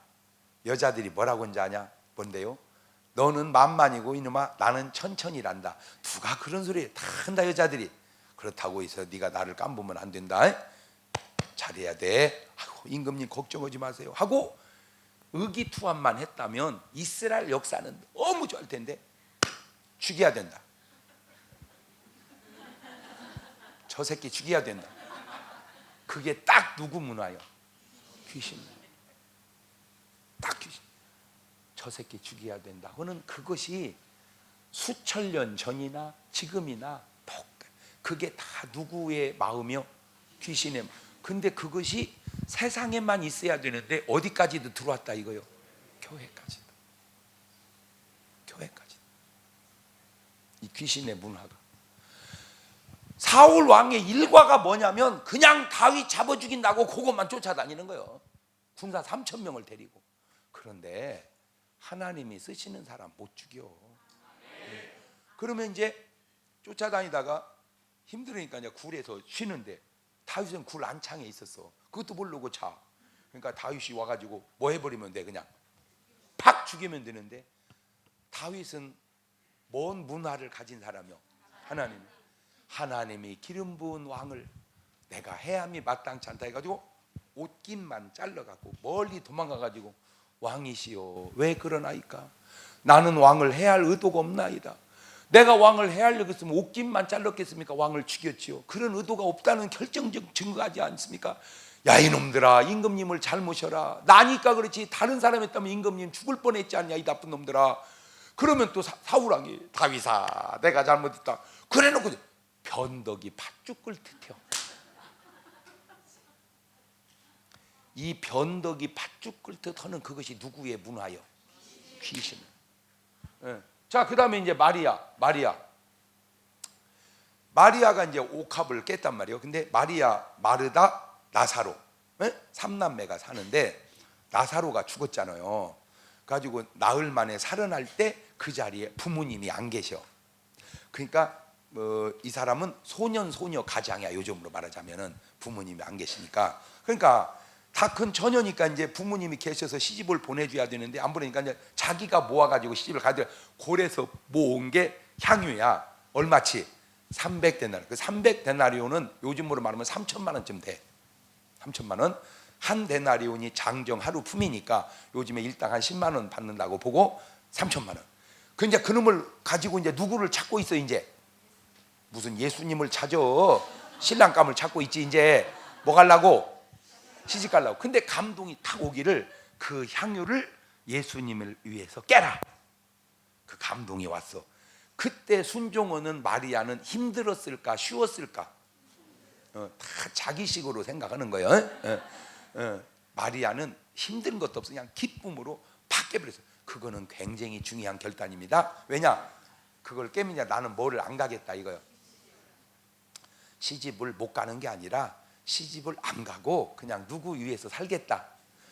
여자들이 뭐라고 하는지 아냐? 뭔데요? 너는 만만이고 이놈아 나는 천천히란다. 누가 그런 소리 다 한다 여자들이. 그렇다고 해서 네가 나를 깜보면 안 된다. 잘해야 돼. 아이고, 임금님 걱정하지 마세요 하고 의기투합만 했다면 이스라엘 역사는 너무 좋을 텐데 죽여야 된다. 저 새끼 죽여야 된다. 그게 딱 누구 문화요? 귀신. 딱 귀신. 저 새끼 죽여야 된다. 그는 그것이 수천 년 전이나 지금이나 그게 다 누구의 마음이요? 귀신의 마음. 근데 그것이 세상에만 있어야 되는데 어디까지도 들어왔다 이거요? 교회까지도. 교회까지. 이 귀신의 문화가. 사울 왕의 일과가 뭐냐면 그냥 다윗 잡아 죽인다고 그것만 쫓아다니는 거예요. 군사 3,000명을 데리고. 그런데 하나님이 쓰시는 사람 못 죽여. 그러면 이제 쫓아다니다가 힘들으니까 이제 굴에서 쉬는데 다윗은 굴 안창에 있었어. 그것도 모르고 자. 그러니까 다윗이 와가지고 뭐 해버리면 돼. 그냥 팍 죽이면 되는데 다윗은 뭔 문화를 가진 사람이요? 하나님이 기름 부은 왕을 내가 해함이 마땅치 않다 해가지고 옷깃만 잘라갖고 멀리 도망가가지고 왕이시여 왜 그러나이까? 나는 왕을 해할 의도가 없나이다. 내가 왕을 해하려고 했으면 옷깃만 잘랐겠습니까? 왕을 죽였지요. 그런 의도가 없다는 결정적 증거하지 않습니까? 야 이놈들아 임금님을 잘 모셔라. 나니까 그렇지 다른 사람이었다면 임금님 죽을 뻔했지 않냐 이 나쁜 놈들아. 그러면 또 사울왕이 다윗아 내가 잘못했다. 그래놓고 변덕이 팥죽을 트텨. 이 변덕이 팥죽을 트터는 그것이 누구의 문화요? 귀신. 자, 그 다음에 이제 마리아가 이제 옥합을 깼단 말이에요. 근데 마리아, 마르다, 나사로, 삼남매가 사는데 나사로가 죽었잖아요. 가지고 나흘 만에 살아날 때 그 자리에 부모님이 안 계셔. 그러니까 이 사람은 소녀 가장이야. 요즘으로 말하자면은 부모님이 안 계시니까. 그러니까 다 큰 처녀니까 이제 부모님이 계셔서 시집을 보내줘야 되는데 안 보내니까 이제 자기가 모아가지고 시집을 가야 골에서 모은 게 향유야. 얼마치? 300데나리오. 그 300데나리오는 요즘으로 말하면 3천만 원쯤 돼. 3천만 원. 한 데나리온이 장정 하루 품이니까 요즘에 일당 한 10만 원 받는다고 보고 3천만 원. 그 이제 그놈을 가지고 이제 누구를 찾고 있어 이제? 무슨 예수님을 찾아. 신랑감을 찾고 있지 이제. 뭐 갈라고? 시집 갈라고. 근데 감동이 탁 오기를 그 향유를 예수님을 위해서 깨라. 그 감동이 왔어. 그때 순종하는 마리아는 힘들었을까 쉬웠을까? 다 자기식으로 생각하는 거예요. 마리아는 힘든 것도 없어. 그냥 기쁨으로 팍 깨버렸어요. 그거는 굉장히 중요한 결단입니다. 왜냐? 그걸 깨면 나는 뭐를 안 가겠다 이거요. 시집을 못 가는 게 아니라 시집을 안 가고 그냥 누구 위해서 살겠다.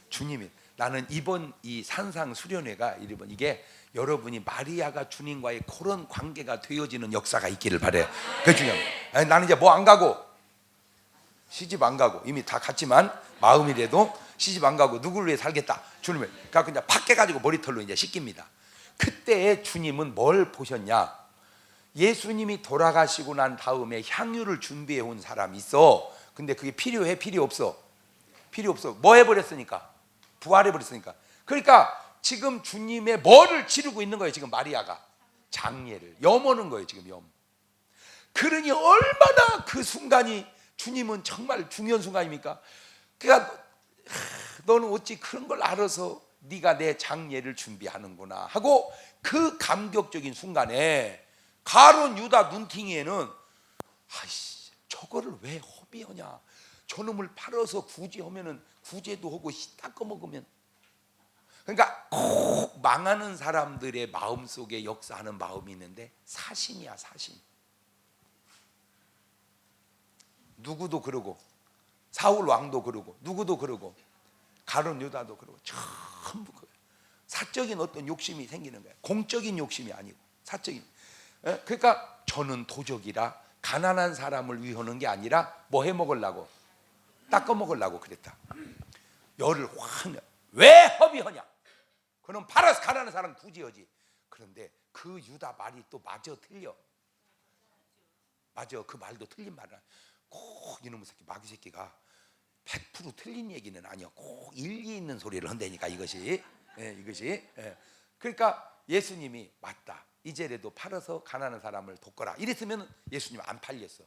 주님이 나는 이번 이 산상 수련회가 이게 여러분이 마리아가 주님과의 그런 관계가 되어지는 역사가 있기를 바래. 그게 중요합니다. 나는 이제 뭐 안 가고 시집 안 가고 이미 다 갔지만 마음이라도 시집 안 가고 누구를 위해 살겠다. 주님을 갖고 이제 팍 깨가지고 머리털로 이제 씻깁니다. 그때 주님은 뭘 보셨냐? 예수님이 돌아가시고 난 다음에 향유를 준비해 온 사람이 있어. 근데 그게 필요해? 필요 없어? 필요 없어. 뭐 해버렸으니까? 부활해버렸으니까. 그러니까 지금 주님의 뭐를 치르고 있는 거예요. 지금 마리아가 장례를 염오는 거예요. 지금 염. 그러니 얼마나 그 순간이 주님은 정말 중요한 순간입니까? 그러니까 너는 어찌 그런 걸 알아서 네가 내 장례를 준비하는구나 하고 그 감격적인 순간에 가룟 유다 눈팅이에는 아이씨 저거를 왜 허비하냐, 저놈을 팔아서 구제하면은 구제도 하고 닦아 먹으면, 그러니까 꼭 망하는 사람들의 마음속에 역사하는 마음이 있는데 사심이야, 사심. 누구도 그러고 사울 왕도 그러고 누구도 그러고 가룟 유다도 그러고 전부 그래요. 사적인 어떤 욕심이 생기는 거예요. 공적인 욕심이 아니고 사적인. 그러니까 저는 도적이라 가난한 사람을 위하는 게 아니라 뭐 해 먹으려고, 닦아 먹으려고 그랬다. 열을 확 내. 왜 허비하냐? 그럼 팔아서 가난한 사람 구제하지. 그런데 그 유다 말이 또 마저 틀려. 맞아, 그 말도 틀린 말이야. 꼭 이놈의 새끼, 마귀 새끼가 100% 틀린 얘기는 아니야. 꼭 일리 있는 소리를 한다니까 이것이. 이것이. 그러니까 예수님이 맞다. 이제라도 팔아서 가난한 사람을 돕거라. 이랬으면 예수님 안 팔렸어.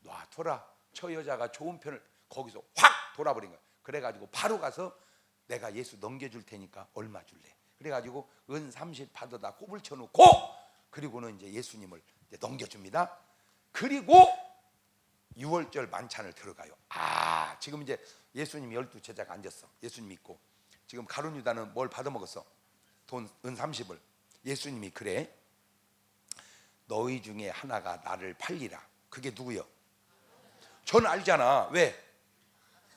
놔둬라. 저 여자가 좋은 편을 거기서 확 돌아버린 거야. 그래가지고 바로 가서 내가 예수 넘겨줄 테니까 얼마 줄래? 그래가지고 은 30 받아다 꼽을 쳐놓고 그리고는 이제 예수님을 이제 넘겨줍니다. 그리고 6월절 만찬을 들어가요. 지금 이제 예수님 12제자가 앉았어. 예수님 믿고. 지금 가룟 유다는 뭘 받아먹었어? 돈 은 30을. 예수님이 그래, 너희 중에 하나가 나를 팔리라. 그게 누구요? 저는 알잖아. 왜?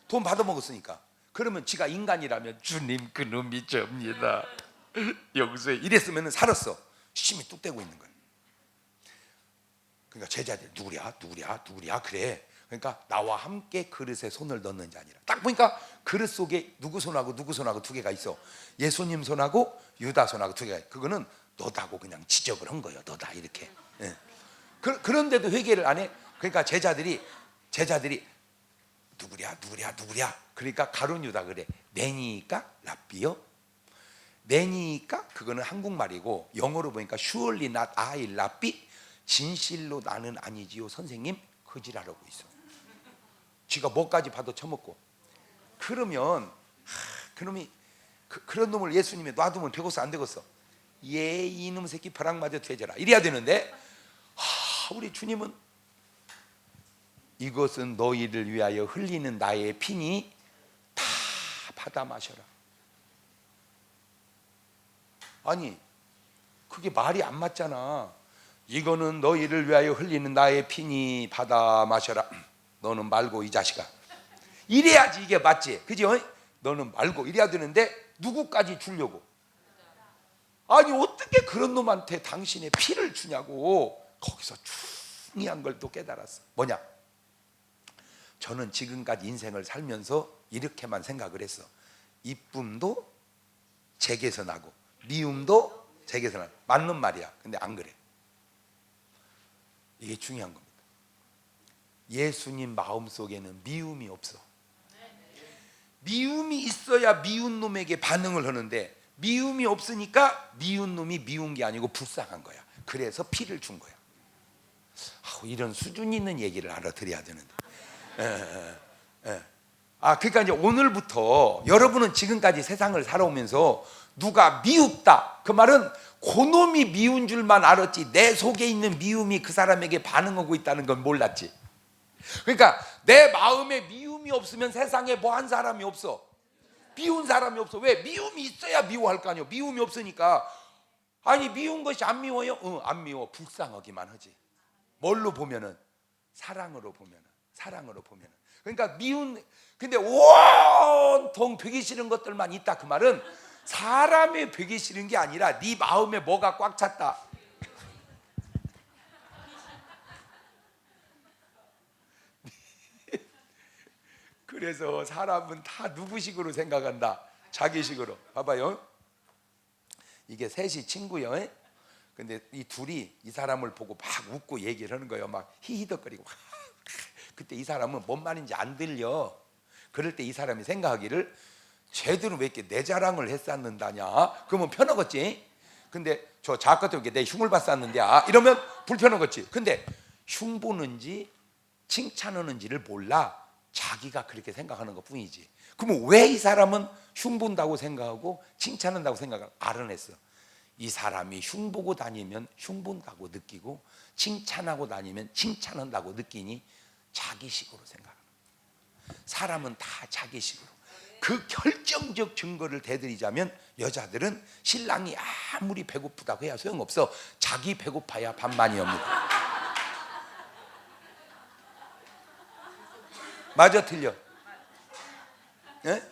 돈 받아먹었으니까. 그러면 지가 인간이라면 주님 그놈이 접니다, 용서해, 이랬으면 살았어. 심이 뚝 떼고 있는 거야. 그러니까 제자들 누구랴 그래. 그러니까 나와 함께 그릇에 손을 넣는 자니라. 딱 보니까 그릇 속에 누구 손하고 누구 손하고 두 개가 있어. 예수님 손하고 유다 손하고 두 개가. 그거는 너다고 그냥 지적을 한 거예요. 너다 이렇게. 그런데도 회개를 안 해. 그러니까 제자들이 누구랴. 그러니까 가룟 유다 그래. 매니까 랍비요. 매니까 그거는 한국말이고 영어로 보니까 surely not I 랍비. 진실로 나는 아니지요 선생님, 그지랄하고 있어. 쥐가 뭐까지 봐도 처먹고. 그러면 그놈이 그런 놈을 예수님이 놔두면 되겠어 안 되겠어? 이놈 새끼 벼락 맞아 되져라 이래야 되는데 우리 주님은 이것은 너희를 위하여 흘리는 나의 피니 다 받아 마셔라. 아니 그게 말이 안 맞잖아. 이거는 너희를 위하여 흘리는 나의 피니 받아 마셔라. 너는 말고 이 자식아. 이래야지 이게 맞지, 그지? 너는 말고 이래야 되는데 누구까지 주려고? 아니 어떻게 그런 놈한테 당신의 피를 주냐고. 거기서 중요한 걸 또 깨달았어. 뭐냐? 저는 지금까지 인생을 살면서 이렇게만 생각을 했어. 이쁨도 제게서 나고 미움도 제게서 나고. 맞는 말이야. 근데 안 그래. 이게 중요한 겁니다. 예수님 마음속에는 미움이 없어. 미움이 있어야 미운 놈에게 반응을 하는데 미움이 없으니까 미운 놈이 미운 게 아니고 불쌍한 거야. 그래서 피를 준 거야. 이런 수준 있는 얘기를 알아들어야 되는데. 그러니까 이제 오늘부터 여러분은 지금까지 세상을 살아오면서 누가 미웁다 그 말은 그놈이 미운 줄만 알았지 내 속에 있는 미움이 그 사람에게 반응하고 있다는 건 몰랐지. 그러니까 내 마음에 미움이 없으면 세상에 뭐 한 사람이 없어. 미운 사람이 없어. 왜? 미움이 있어야 미워할 거 아니에요. 미움이 없으니까. 아니 미운 것이 안 미워요? 안 미워. 불쌍하기만 하지. 뭘로 보면은? 사랑으로 보면은. 그러니까 근데 온통 되기 싫은 것들만 있다 그 말은 사람이 되기 싫은 게 아니라 네 마음에 뭐가 꽉 찼다. 그래서 사람은 다 누구식으로 생각한다? 자기식으로. 봐봐요. 이게 셋이 친구요. 근데 이 둘이 이 사람을 보고 막 웃고 얘기를 하는 거예요. 막 히히덕거리고. 그때 이 사람은 뭔 말인지 안 들려. 그럴 때 이 사람이 생각하기를 쟤들은 왜 이렇게 내 자랑을 했었는다냐? 그러면 편하겠지. 근데 저 작가도 이렇게 내 흉을 봤었는데 이러면 불편하겠지. 근데 흉 보는지 칭찬하는지를 몰라. 자기가 그렇게 생각하는 것 뿐이지. 그러면 왜 이 사람은 흉 본다고 생각하고 칭찬한다고 생각을 알아냈어. 이 사람이 흉 보고 다니면 흉 본다고 느끼고 칭찬하고 다니면 칭찬한다고 느끼니 자기식으로 생각하는 거야. 사람은 다 자기식으로. 그 결정적 증거를 대드리자면 여자들은 신랑이 아무리 배고프다고 해야 소용없어. 자기 배고파야 밥만이 옵니다. 맞아 틀려? 예?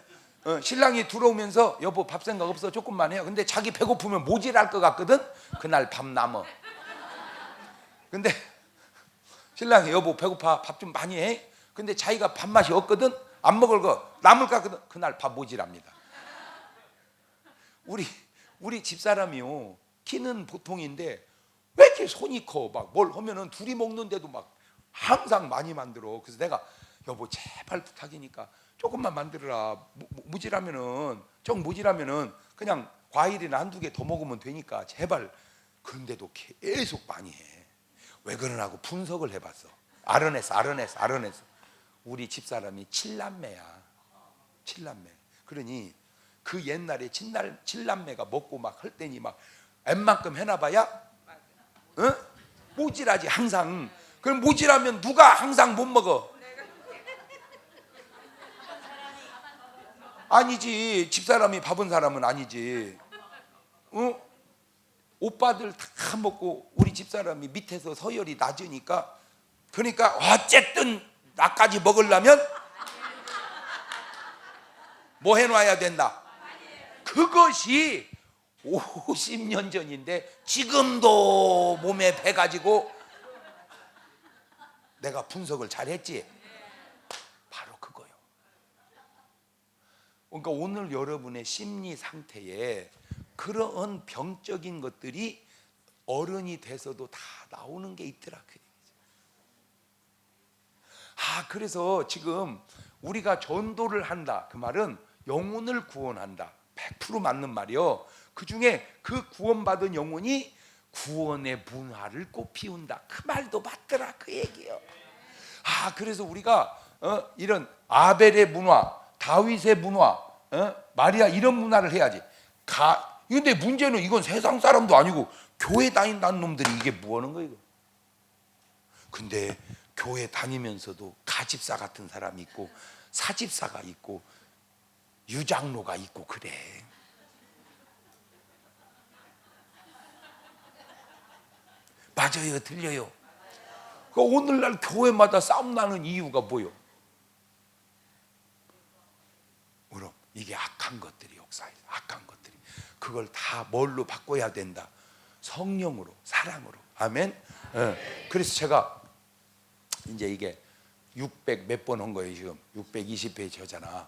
신랑이 들어오면서 여보 밥 생각 없어 조금만 해요. 근데 자기 배고프면 모질할 것 같거든. 그날 밥 남어. 근데 신랑이 여보 배고파 밥 좀 많이 해. 근데 자기가 밥맛이 없거든. 안 먹을 거 남을 것 같거든. 그날 밥 모질합니다. 우리 집사람이요 키는 보통인데 왜 이렇게 손이 커? 막 뭘 하면은 둘이 먹는데도 막 항상 많이 만들어. 그래서 내가 여보 제발 부탁이니까 조금만 만들어라. 무질하면은 좀 무질하면은 그냥 과일이나 한두 개 더 먹으면 되니까 제발. 그런데도 계속 많이 해. 왜 그러냐고 분석을 해봤어. 알아냈어. 우리 집사람이 7남매야. 7남매. 그러니 그 옛날에 7남매가 먹고 막 할 때니 막 웬만큼 해놔봐야 모질하지 항상. 그럼 모질하면 누가 항상 못 먹어? 아니지. 집사람이 밥은 사람은 아니지. 오빠들 다 먹고 우리 집사람이 밑에서 서열이 낮으니까 그러니까 어쨌든 나까지 먹으려면 뭐 해놔야 된다. 그것이 50년 전인데 지금도 몸에 배가지고 내가 분석을 잘했지. 바로 그거요. 그러니까 오늘 여러분의 심리 상태에 그런 병적인 것들이 어른이 돼서도 다 나오는 게 있더라. 그래서 지금 우리가 전도를 한다. 그 말은 영혼을 구원한다. 100% 맞는 말이요. 그 중에 그 구원받은 영혼이 구원의 문화를 꽃피운다. 그 말도 맞더라. 그 얘기예요. 그래서 우리가 이런 아벨의 문화, 다윗의 문화, 마리아 이런 문화를 해야지. 근데 문제는 이건 세상 사람도 아니고 교회 다닌다는 놈들이 이게 뭐 하는 거야 이거. 근데 교회 다니면서도 가집사 같은 사람이 있고 사집사가 있고 유장로가 있고 그래. 맞아요, 틀려요? 오늘날 교회마다 싸움 나는 이유가 뭐요? 그럼 이게 악한 것들이 역사에 악한 것들이 그걸 다 뭘로 바꿔야 된다? 성령으로, 사랑으로. 아멘. 그래서 제가 이제 이게 600 몇 번 한 거예요. 지금 620페이지 하잖아.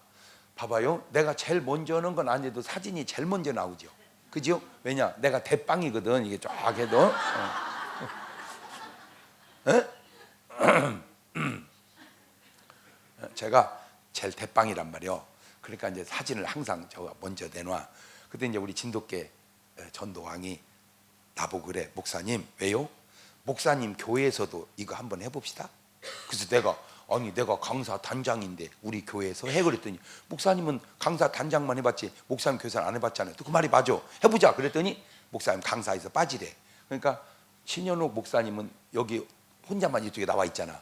봐봐요. 내가 제일 먼저 하는 건 아니어도 사진이 제일 먼저 나오죠. 그죠? 왜냐? 내가 대빵이거든. 이게 쫙 해도. 제가 제일 대빵이란 말이요. 그러니까 이제 사진을 항상 제가 먼저 내놔. 그때 이제 우리 진돗개 전도왕이 나보고 그래. 목사님 왜요? 목사님 교회에서도 이거 한번 해봅시다. 그래서 내가 강사 단장인데 우리 교회에서 해 그랬더니 목사님은 강사 단장만 해봤지 목사님 교사는 안 해봤잖아요. 또 그 말이 맞아. 해보자 그랬더니 목사님 강사에서 빠지래. 그러니까 신현옥 목사님은 여기 혼자만 이쪽에 나와 있잖아.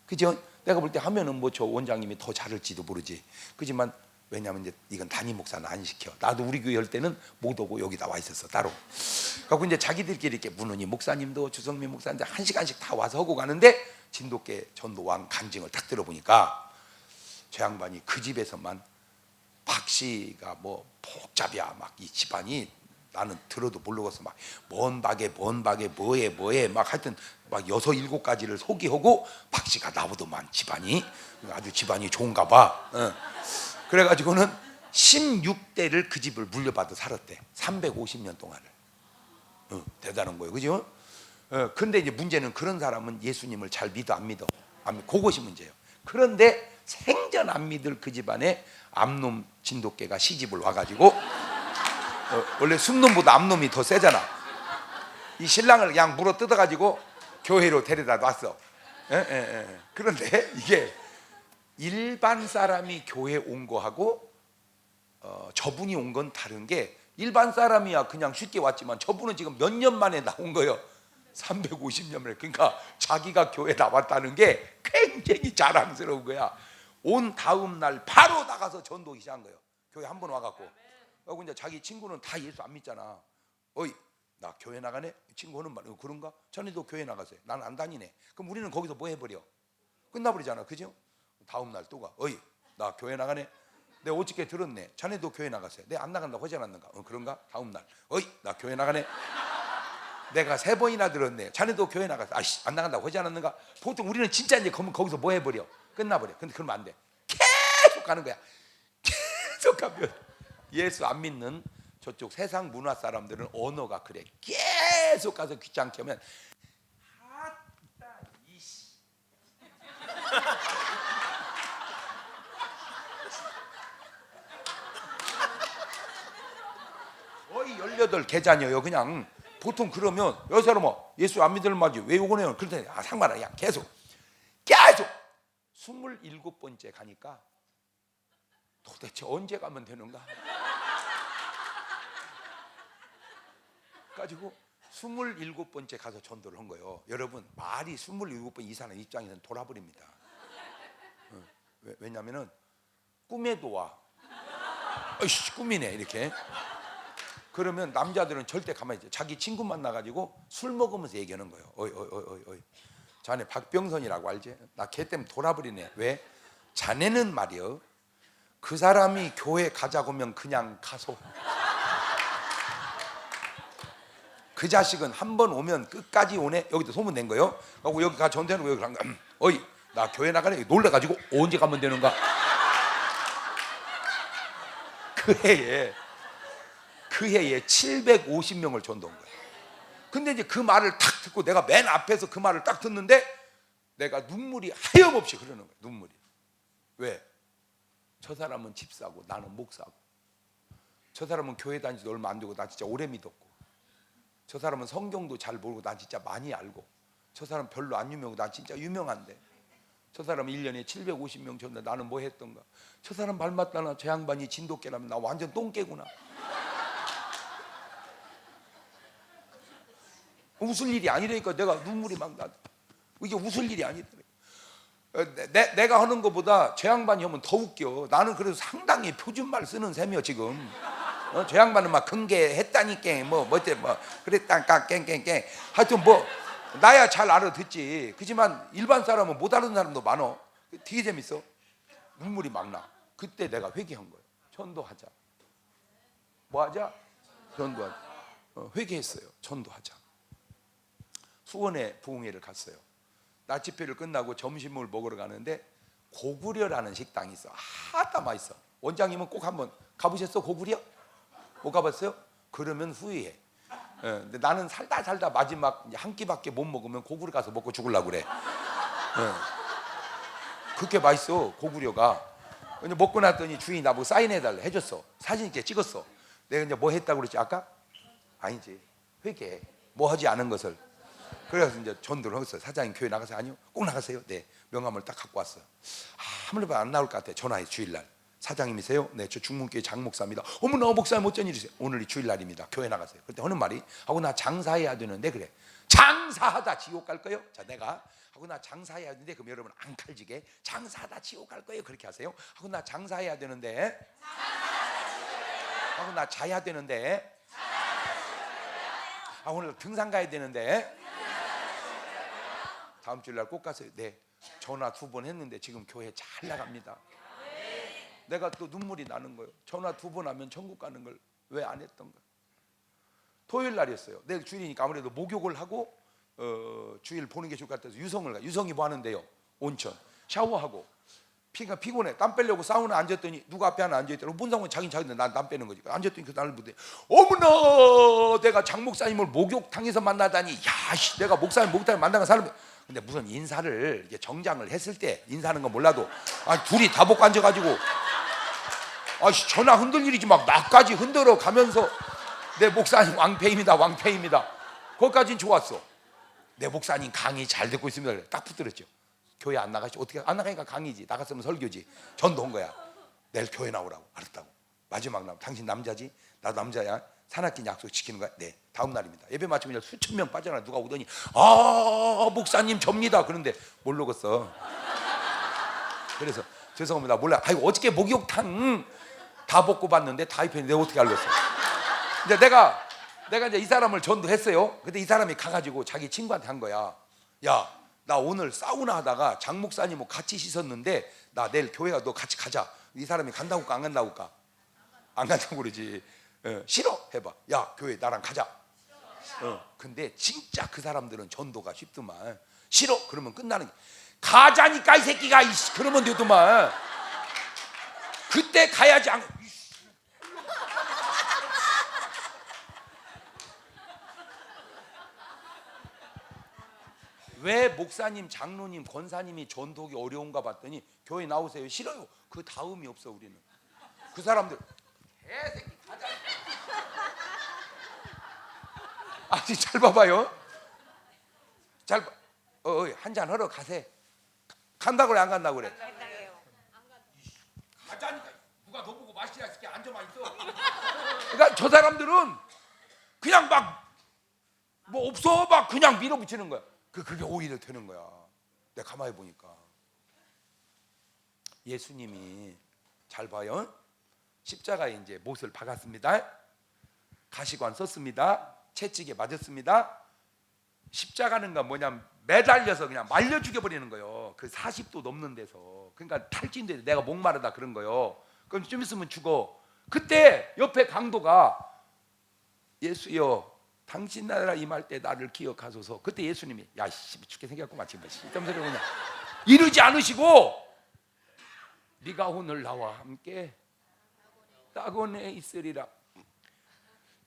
그죠? 내가 볼 때 하면은 뭐 저 원장님이 더 잘할지도 모르지. 그지만 왜냐면 이제 이건 담임 목사는 안 시켜. 나도 우리 교회 할 때는 못 오고 여기 나와 있었어 따로. 그래서 이제 자기들끼리 이렇게 문은희 목사님도 주성민 목사님도 한 시간씩 다 와서 하고 가는데 진돗개 전도왕 간증을 딱 들어보니까 저 양반이 그 집에서만 박 씨가 뭐 복잡이야 막 이 집안이 나는 들어도 모르겠어. 막 먼 박에 뭐에 막 하여튼 막 6, 7가지를 소개하고 박씨가 나보더만 집안이 아주 집안이 좋은가 봐. 그래가지고는 16대를 그 집을 물려받아 살았대. 350년 동안을. 대단한 거예요, 그죠? 근데 이제 문제는 그런 사람은 예수님을 잘 믿어 안 믿어? 안 믿어. 그것이 문제예요. 그런데 생전 안 믿을 그 집안에 암놈 진돗개가 시집을 와가지고 원래 순놈보다 암놈이 더 세잖아. 이 신랑을 그냥 물어 뜯어가지고 교회로 데려다 놨어. 그런데 이게 일반 사람이 교회 온 거하고 저분이 온 건 다른 게, 일반 사람이야 그냥 쉽게 왔지만 저분은 지금 몇 년 만에 나온 거예요. 350년 만에. 그러니까 자기가 교회 나왔다는 게 굉장히 자랑스러운 거야. 온 다음 날 바로 나가서 전도하기 시작한 거예요. 교회 한 번 와갖고. 그리고 이제 자기 친구는 다 예수 안 믿잖아. 어이, 나 교회 나가네? 친구는 말 그런가? 자네도 교회 나가세요. 나는 안 다니네. 그럼 우리는 거기서 뭐 해버려? 끝나버리잖아, 그죠? 다음 날 또 가. 어이, 나 교회 나가네? 내가 어저께 들었네. 자네도 교회 나가세요. 내가 안 나간다고 하지 않았는가? 그런가? 다음 날. 어이, 나 교회 나가네? 내가 3번이나 들었네. 자네도 교회 나가세요. 아이씨, 안 나간다고 하지 않았는가? 보통 우리는 진짜 이제 거기서 뭐 해버려? 끝나버려. 근데 그러면 안 돼. 계속 가는 거야. 계속 가면 예수 안 믿는 저쪽 세상 문화 사람들은 언어가 그래. 계속 가서 귀찮게 하면 아따 이씨. 거의 18계자녀요. 그냥 보통 그러면 여기 사람은 예수 안 믿을 말지 왜 욕을 해요? 그런데 상관없어. 그냥 계속 27번째 가니까 도대체 언제 가면 되는가? 가지고 27번째 가서 전도를 한 거예요. 여러분, 말이 27번 이상의 입장에서는 돌아버립니다. 왜냐면은 꿈에도 와. 어이씨, 꿈이네 이렇게. 그러면 남자들은 절대 가만히 있지. 자기 친구 만나가지고 술 먹으면서 얘기하는 거예요. 어이. 자네 박병선이라고 알지? 나 걔 때문에 돌아버리네. 왜? 자네는 말이요, 그 사람이 교회 가자고 하면 그냥 가소. 그 자식은 한 번 오면 끝까지 오네. 여기도 소문 낸 거예요. 하고 여기 가 전대는 거 여기 간 거. 어이, 나 교회 나가네. 놀래가지고 언제 가면 되는가? 그 해에 750명을 전도한 거예요. 근데 이제 그 말을 딱 듣고 내가 맨 앞에서 그 말을 딱 듣는데 내가 눈물이 하염없이 흐르는 거예요. 눈물이. 왜? 저 사람은 집사고 나는 목사고, 저 사람은 교회 다닌 지 얼마 안 되고 나 진짜 오래 믿었고, 저 사람은 성경도 잘 모르고 난 진짜 많이 알고, 저 사람 별로 안 유명하고 난 진짜 유명한데, 저 사람은 1년에 750명 줬는데 나는 뭐 했던가? 저 사람 말 맞다나 저 양반이 진돗개라면 나 완전 똥개구나. 웃을 일이 아니라니까. 내가 눈물이 막 나. 이게 웃을 일이 아니더라고. 내가 하는 것보다 저 양반이 하면 더 웃겨. 나는 그래서 상당히 표준말 쓰는 셈이야 지금. 저 양반은 막 근개했다니까 뭐 그랬다니까 깽깽깽. 하여튼 뭐 나야 잘 알아듣지. 그렇지만 일반 사람은 못 알아듣는 사람도 많어. 되게 재밌어. 눈물이 막 나. 그때 내가 회개한 거예요. 전도하자. 뭐 하자? 전도하자. 회개했어요. 전도하자. 수원에 부흥회를 갔어요. 낮 집회를 끝나고 점심을 먹으러 가는데 고구려라는 식당이 있어. 아따 맛있어. 원장님은 꼭 한번 가보셨어? 고구려? 못 가봤어요? 그러면 후회해. 근데 나는 살다 마지막 한 끼밖에 못 먹으면 고구려 가서 먹고 죽으려고 그래. 그렇게 맛있어 고구려가. 근데 먹고 났더니 주인이 나보고 사인해달래. 해줬어. 사진 이렇게 찍었어. 내가 이제 뭐 했다고 그랬지 아까? 아니지, 회개. 뭐 하지 않은 것을. 그래서 이제 전도를 했어요. 사장님 교회 나가세요? 아니요. 꼭 나가세요. 네. 명함을 딱 갖고 왔어요. 아무래도 안 나올 것 같아. 전화해. 주일날. 사장님이세요? 네, 저 중문교회 장목사입니다. 어머나 목사님 어쩐 일이세요? 오늘이 주일날입니다. 교회 나가세요. 그때 하는 말이, 하고 나 장사해야 되는데. 그래. 장사하다 지옥 갈 거예요? 자, 내가 하고 나 장사해야 되는데. 그럼 여러분 안 칼지게 장사하다 지옥 갈 거예요? 그렇게 하세요. 하고 나 장사해야 되는데. 하고 나 자야 되는데. 아, 오늘 등산 가야 되는데. 다음 주일날 꼭 가세요. 네. 전화 2번 했는데 지금 교회 잘 나갑니다. 내가 또 눈물이 나는 거예요. 전화 2번 하면 천국 가는 걸 왜 안 했던가? 토요일 날이었어요. 내일 주일이니까 아무래도 목욕을 하고 주일 보는 게 좋을 것 같아서 유성을 가. 유성이 뭐 하는데요? 온천. 샤워하고 피가 피곤해. 땀 빼려고 사우나 앉았더니 누가 앞에 하나 앉아있더라고. 뭔 상관 자기인데 난 땀 빼는 거지. 앉았더니 그 나를 보대. 어머나, 내가 장 목사님을 목욕탕에서 만나다니. 야, 씨, 내가 목사님 목욕탕에 만나는 사람이. 근데 무슨 인사를 이게 정장을 했을 때 인사하는 건 몰라도 둘이 다 벗고 앉아가지고 전화 흔들 일이지 막 나까지 흔들어 가면서 내 목사님 왕패입니다, 왕패입니다. 거기까지는 좋았어. 내 목사님 강의 잘 듣고 있습니다. 그래. 딱 붙들었죠. 교회 안 나가시 어떻게 안 나가니까 강의지, 나갔으면 설교지. 전도한 거야. 내일 교회 나오라고. 알았다고. 마지막 날 당신 남자지? 나도 남자야. 산악인 약속 지키는 거야. 네. 다음 날입니다. 예배 마치면 수천 명 빠져나. 누가 오더니 목사님 접니다. 그런데 모르겠어. 그래서 죄송합니다. 몰라. 아이고 어저께 목욕탕 다 벗고 봤는데 다 입혔는데 내가 어떻게 알겠어. 이제 내가 이제 이 사람을 전도했어요. 근데 이 사람이 가가지고 자기 친구한테 한 거야. 야, 나 오늘 사우나 하다가 장 목사님하고 같이 씻었는데 나 내일 교회가 너 같이 가자. 이 사람이 간다고 할까 안 간다고 할까? 안 간다고 그러지. 싫어 해봐. 야, 교회 나랑 가자. 근데 진짜 그 사람들은 전도가 쉽더만. 싫어 그러면 끝나는 거야. 가자니까 이 새끼가. 그러면 되더만. 그때 가야지. 왜 목사님, 장로님, 권사님이 전도하기 어려운가 봤더니 교회 나오세요. 싫어요. 그 다음이 없어. 우리는 그 사람들 개새끼 가자. 아니 잘 봐봐요. 잘 봐. 한잔 하러 가세. 간다고 그래 안 간다고 그래? 가자니까. 누가 너 보고 마시라 이렇게 앉아만 있어. 그러니까 저 사람들은 그냥 막 뭐 없어 막 그냥 밀어붙이는 거야. 그게 오히려 되는 거야. 내가 가만히 보니까 예수님이 잘 봐요. 십자가에 이제 못을 박았습니다. 가시관 썼습니다. 채찍에 맞았습니다. 십자가는 건 뭐냐면 매달려서 그냥 말려 죽여버리는 거예요. 그 40도 넘는 데서. 그러니까 탈진돼. 내가 목마르다 그런 거예요. 그럼 좀 있으면 죽어. 그때 옆에 강도가 예수여 당신 나라 임할 때 나를 기억하소서. 그때 예수님이 야 씨 죽게 생겼구만 지금 이딴 소리 그냥 이러지 않으시고 네가 오늘 나와 함께 낙원에 있으리라.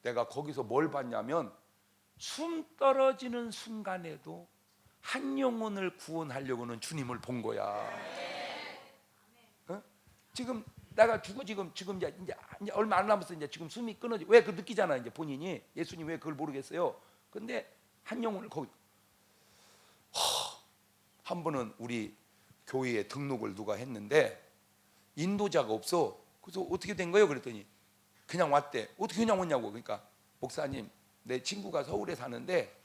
내가 거기서 뭘 봤냐면 숨 떨어지는 순간에도 한 영혼을 구원하려고는 주님을 본 거야. 지금 내가 죽어 지금 이제 얼마 안 남았어. 이제 지금 숨이 끊어지. 왜 그 느끼잖아. 이제 본인이 예수님 왜 그걸 모르겠어요. 근데 한 영혼을 거기 한 번은 우리 교회에 등록을 누가 했는데 인도자가 없어. 그래서 어떻게 된 거예요? 그랬더니 그냥 왔대. 어떻게 그냥 왔냐고. 그러니까 목사님 내 친구가 서울에 사는데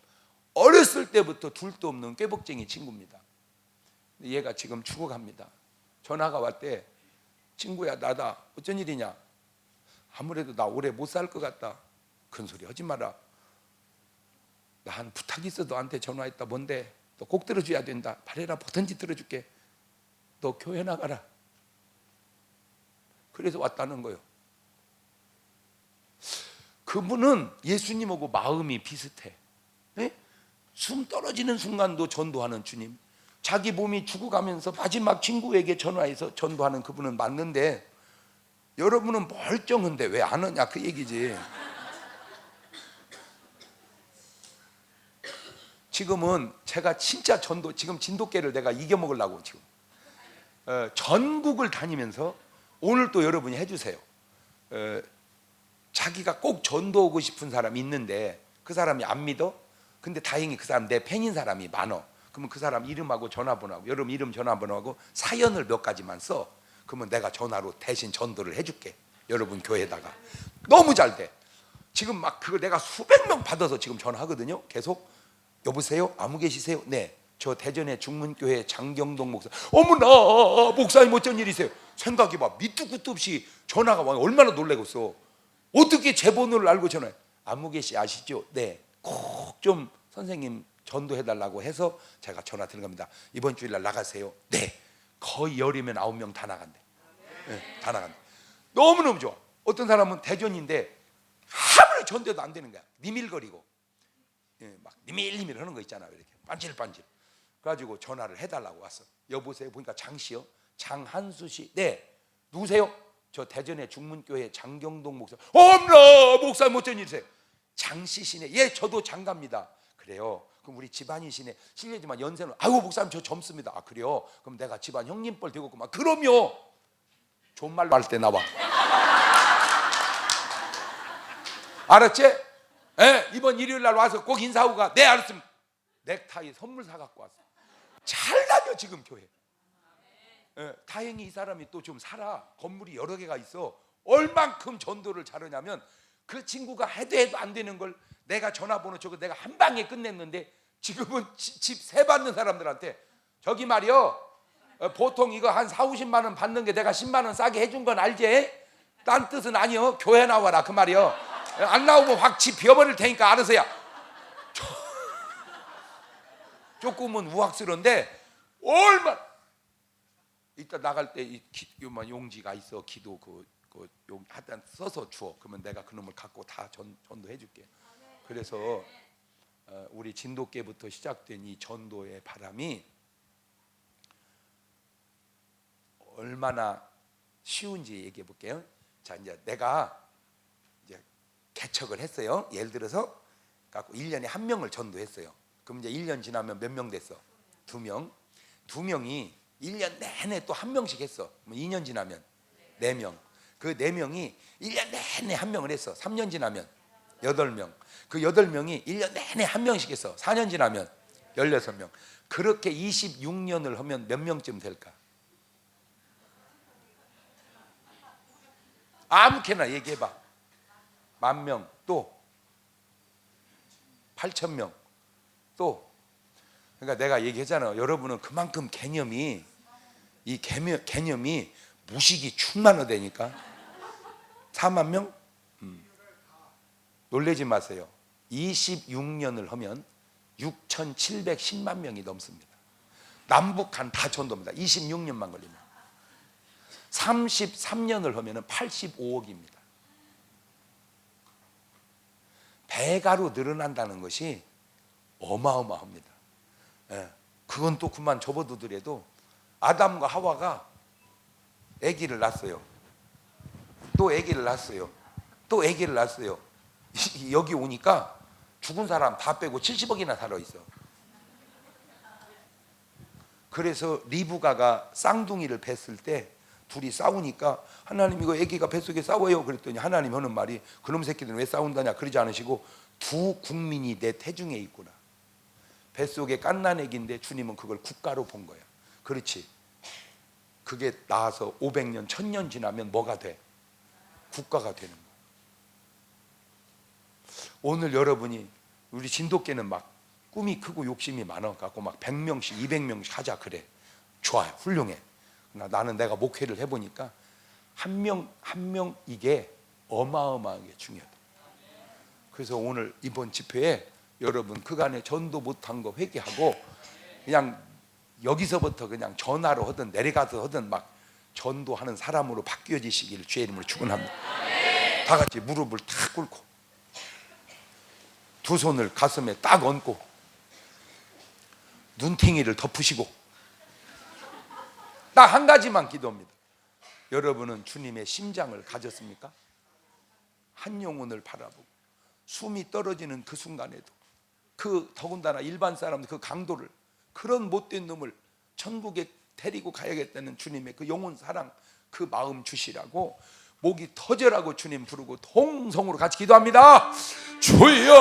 어렸을 때부터 둘도 없는 꾀복쟁이 친구입니다. 얘가 지금 죽어갑니다. 전화가 왔대. 친구야 나다. 어쩐 일이냐. 아무래도 나 오래 못 살 것 같다. 큰 소리 하지 마라. 나 한 부탁이 있어 너한테 전화했다. 뭔데? 너 꼭 들어줘야 된다. 바래라 뭐든지 들어줄게. 너 교회 나가라. 그래서 왔다는 거예요. 그분은 예수님하고 마음이 비슷해. 네? 숨 떨어지는 순간도 전도하는 주님. 자기 몸이 죽어가면서 마지막 친구에게 전화해서 전도하는 그분은 맞는데 여러분은 멀쩡한데 왜 안 하냐 그 얘기지. 지금은 제가 진짜 지금 진돗개를 내가 이겨먹으려고 지금 전국을 다니면서 오늘 또 여러분이 해주세요. 자기가 꼭 전도하고 싶은 사람이 있는데 그 사람이 안 믿어? 근데 다행히 그 사람 내 팬인 사람이 많어. 그러면 그 사람 이름하고 전화번호하고 여러분 이름 전화번호하고 사연을 몇 가지만 써. 그러면 내가 전화로 대신 전도를 해줄게. 여러분 교회에다가. 너무 잘 돼. 지금 막 그걸 내가 수백 명 받아서 지금 전화하거든요. 계속. 여보세요? 아무 계시세요? 네. 저 대전의 중문교회 장경동 목사. 어머나 목사님 어쩐 일이세요? 생각이 막 밑도 끝도 없이 전화가 와. 얼마나 놀래겠어. 어떻게 제 번호를 알고 전화해? 안무개 씨 아시죠? 네. 꼭 좀 선생님 전도해달라고 해서 제가 전화 드린 겁니다. 이번 주일날 나가세요. 네. 거의 10이면 9명 다 나간대. 네, 다 나간대. 너무너무 좋아. 어떤 사람은 대전인데 하루 정말 전도도 안 되는 거야. 니밀거리고, 막 니밀니밀 하는 거 있잖아. 이렇게 반질반질. 그래가지고 전화를 해달라고 왔어. 여보세요. 보니까 장씨요. 장한수 씨. 네. 누구세요? 저 대전의 중문교회 장경동 목사. 엄라 목사님 어쩐 일이세요? 장씨시네. 예, 저도 장갑니다. 그래요. 그럼 우리 집안이시네. 실례지만 연세는. 아이고 목사님 저 젊습니다. 아 그래요? 그럼 내가 집안 형님뻘 되겠구만. 그럼요. 좋은 말로 할 때 나와. 알았지? 예, 이번 일요일 날 와서 꼭 인사하고 가. 네 알았습니다. 넥타이 선물 사갖고 왔어. 잘 다녀 지금 교회. 예, 다행히 이 사람이 또 좀 살아. 건물이 여러 개가 있어. 얼만큼 전도를 잘하냐면 그 친구가 해도 안 되는 걸 내가 전화번호 저거 내가 한 방에 끝냈는데 지금은 집 세 받는 사람들한테 저기 말이요, 보통 이거 한 4, 50만 원 받는 게 내가 10만 원 싸게 해준 건 알지? 딴 뜻은 아니요. 교회 나와라 그 말이요. 안 나오면 확 집 비워버릴 테니까 알아서야. 조금은 우악스러운데 얼마 이따 나갈 때 이 용지가 있어. 기도 용 하여튼 써서 주어. 그러면 내가 그놈을 갖고 다 전도해 줄게. 그래서 우리 진돗개부터 시작된 이 전도의 바람이 얼마나 쉬운지 얘기해 볼게요. 자, 이제 내가 이제 개척을 했어요. 예를 들어서 갖고 1년에 한 명을 전도했어요. 그럼 이제 1년 지나면 몇 명 됐어? 2명. 2명이 1년 내내 또 한 명씩 했어. 2년 지나면 4명. 그 4명이 1년 내내 한 명을 했어. 3년 지나면 8명. 그 8명이 1년 내내 한 명씩 했어. 4년 지나면 16명. 그렇게 26년을 하면 몇 명쯤 될까? 아무렇게나 얘기해봐. 10,000명, 또 8,000명, 또. 그러니까 내가 얘기했잖아. 여러분은 그만큼 개념이 무식이 충만하다니까. 4만 명? 놀라지 마세요. 26년을 하면 6,710만 명이 넘습니다. 남북한 다 전도입니다. 26년만 걸리면. 33년을 하면 85억입니다. 배가로 늘어난다는 것이 어마어마합니다. 예, 그건 또 그만 접어두더라도 아담과 하와가 아기를 낳았어요. 또 아기를 낳았어요. 또 아기를 낳았어요. 여기 오니까 죽은 사람 다 빼고 70억이나 살아있어. 그래서 리브가가 쌍둥이를 뱄을 때 둘이 싸우니까 하나님 이거 아기가 뱃속에 싸워요. 그랬더니 하나님 하는 말이 그놈 새끼들은 왜 싸운다냐 그러지 않으시고 두 국민이 내 태중에 있구나. 뱃속에 갓난 아기인데 주님은 그걸 국가로 본 거야. 그렇지. 그게 나와서 500년 1000년 지나면 뭐가 돼? 국가가 되는 거야. 오늘 여러분이 우리 진돗개는 막 꿈이 크고 욕심이 많아 갖고 막 100명씩 200명씩 하자 그래. 좋아요. 훌륭해. 나는 내가 목회를 해보니까 한 명 한 명 이게 어마어마하게 중요하다. 그래서 오늘 이번 집회에 여러분 그간에 전도 못한 거 회개하고 그냥 여기서부터 그냥 전화로 하든 내려가서 하든 막 전도하는 사람으로 바뀌어지시기를 주의 이름으로 축원합니다. 다 같이 무릎을 탁 꿇고 두 손을 가슴에 딱 얹고 눈탱이를 덮으시고 딱 한 가지만 기도합니다. 여러분은 주님의 심장을 가졌습니까? 한 영혼을 바라보고 숨이 떨어지는 그 순간에도 그 더군다나 일반 사람들 그 강도를 그런 못된 놈을 천국에 데리고 가야겠다는 주님의 그 영혼 사랑 그 마음 주시라고 목이 터져라고 주님 부르고 통성으로 같이 기도합니다. 주여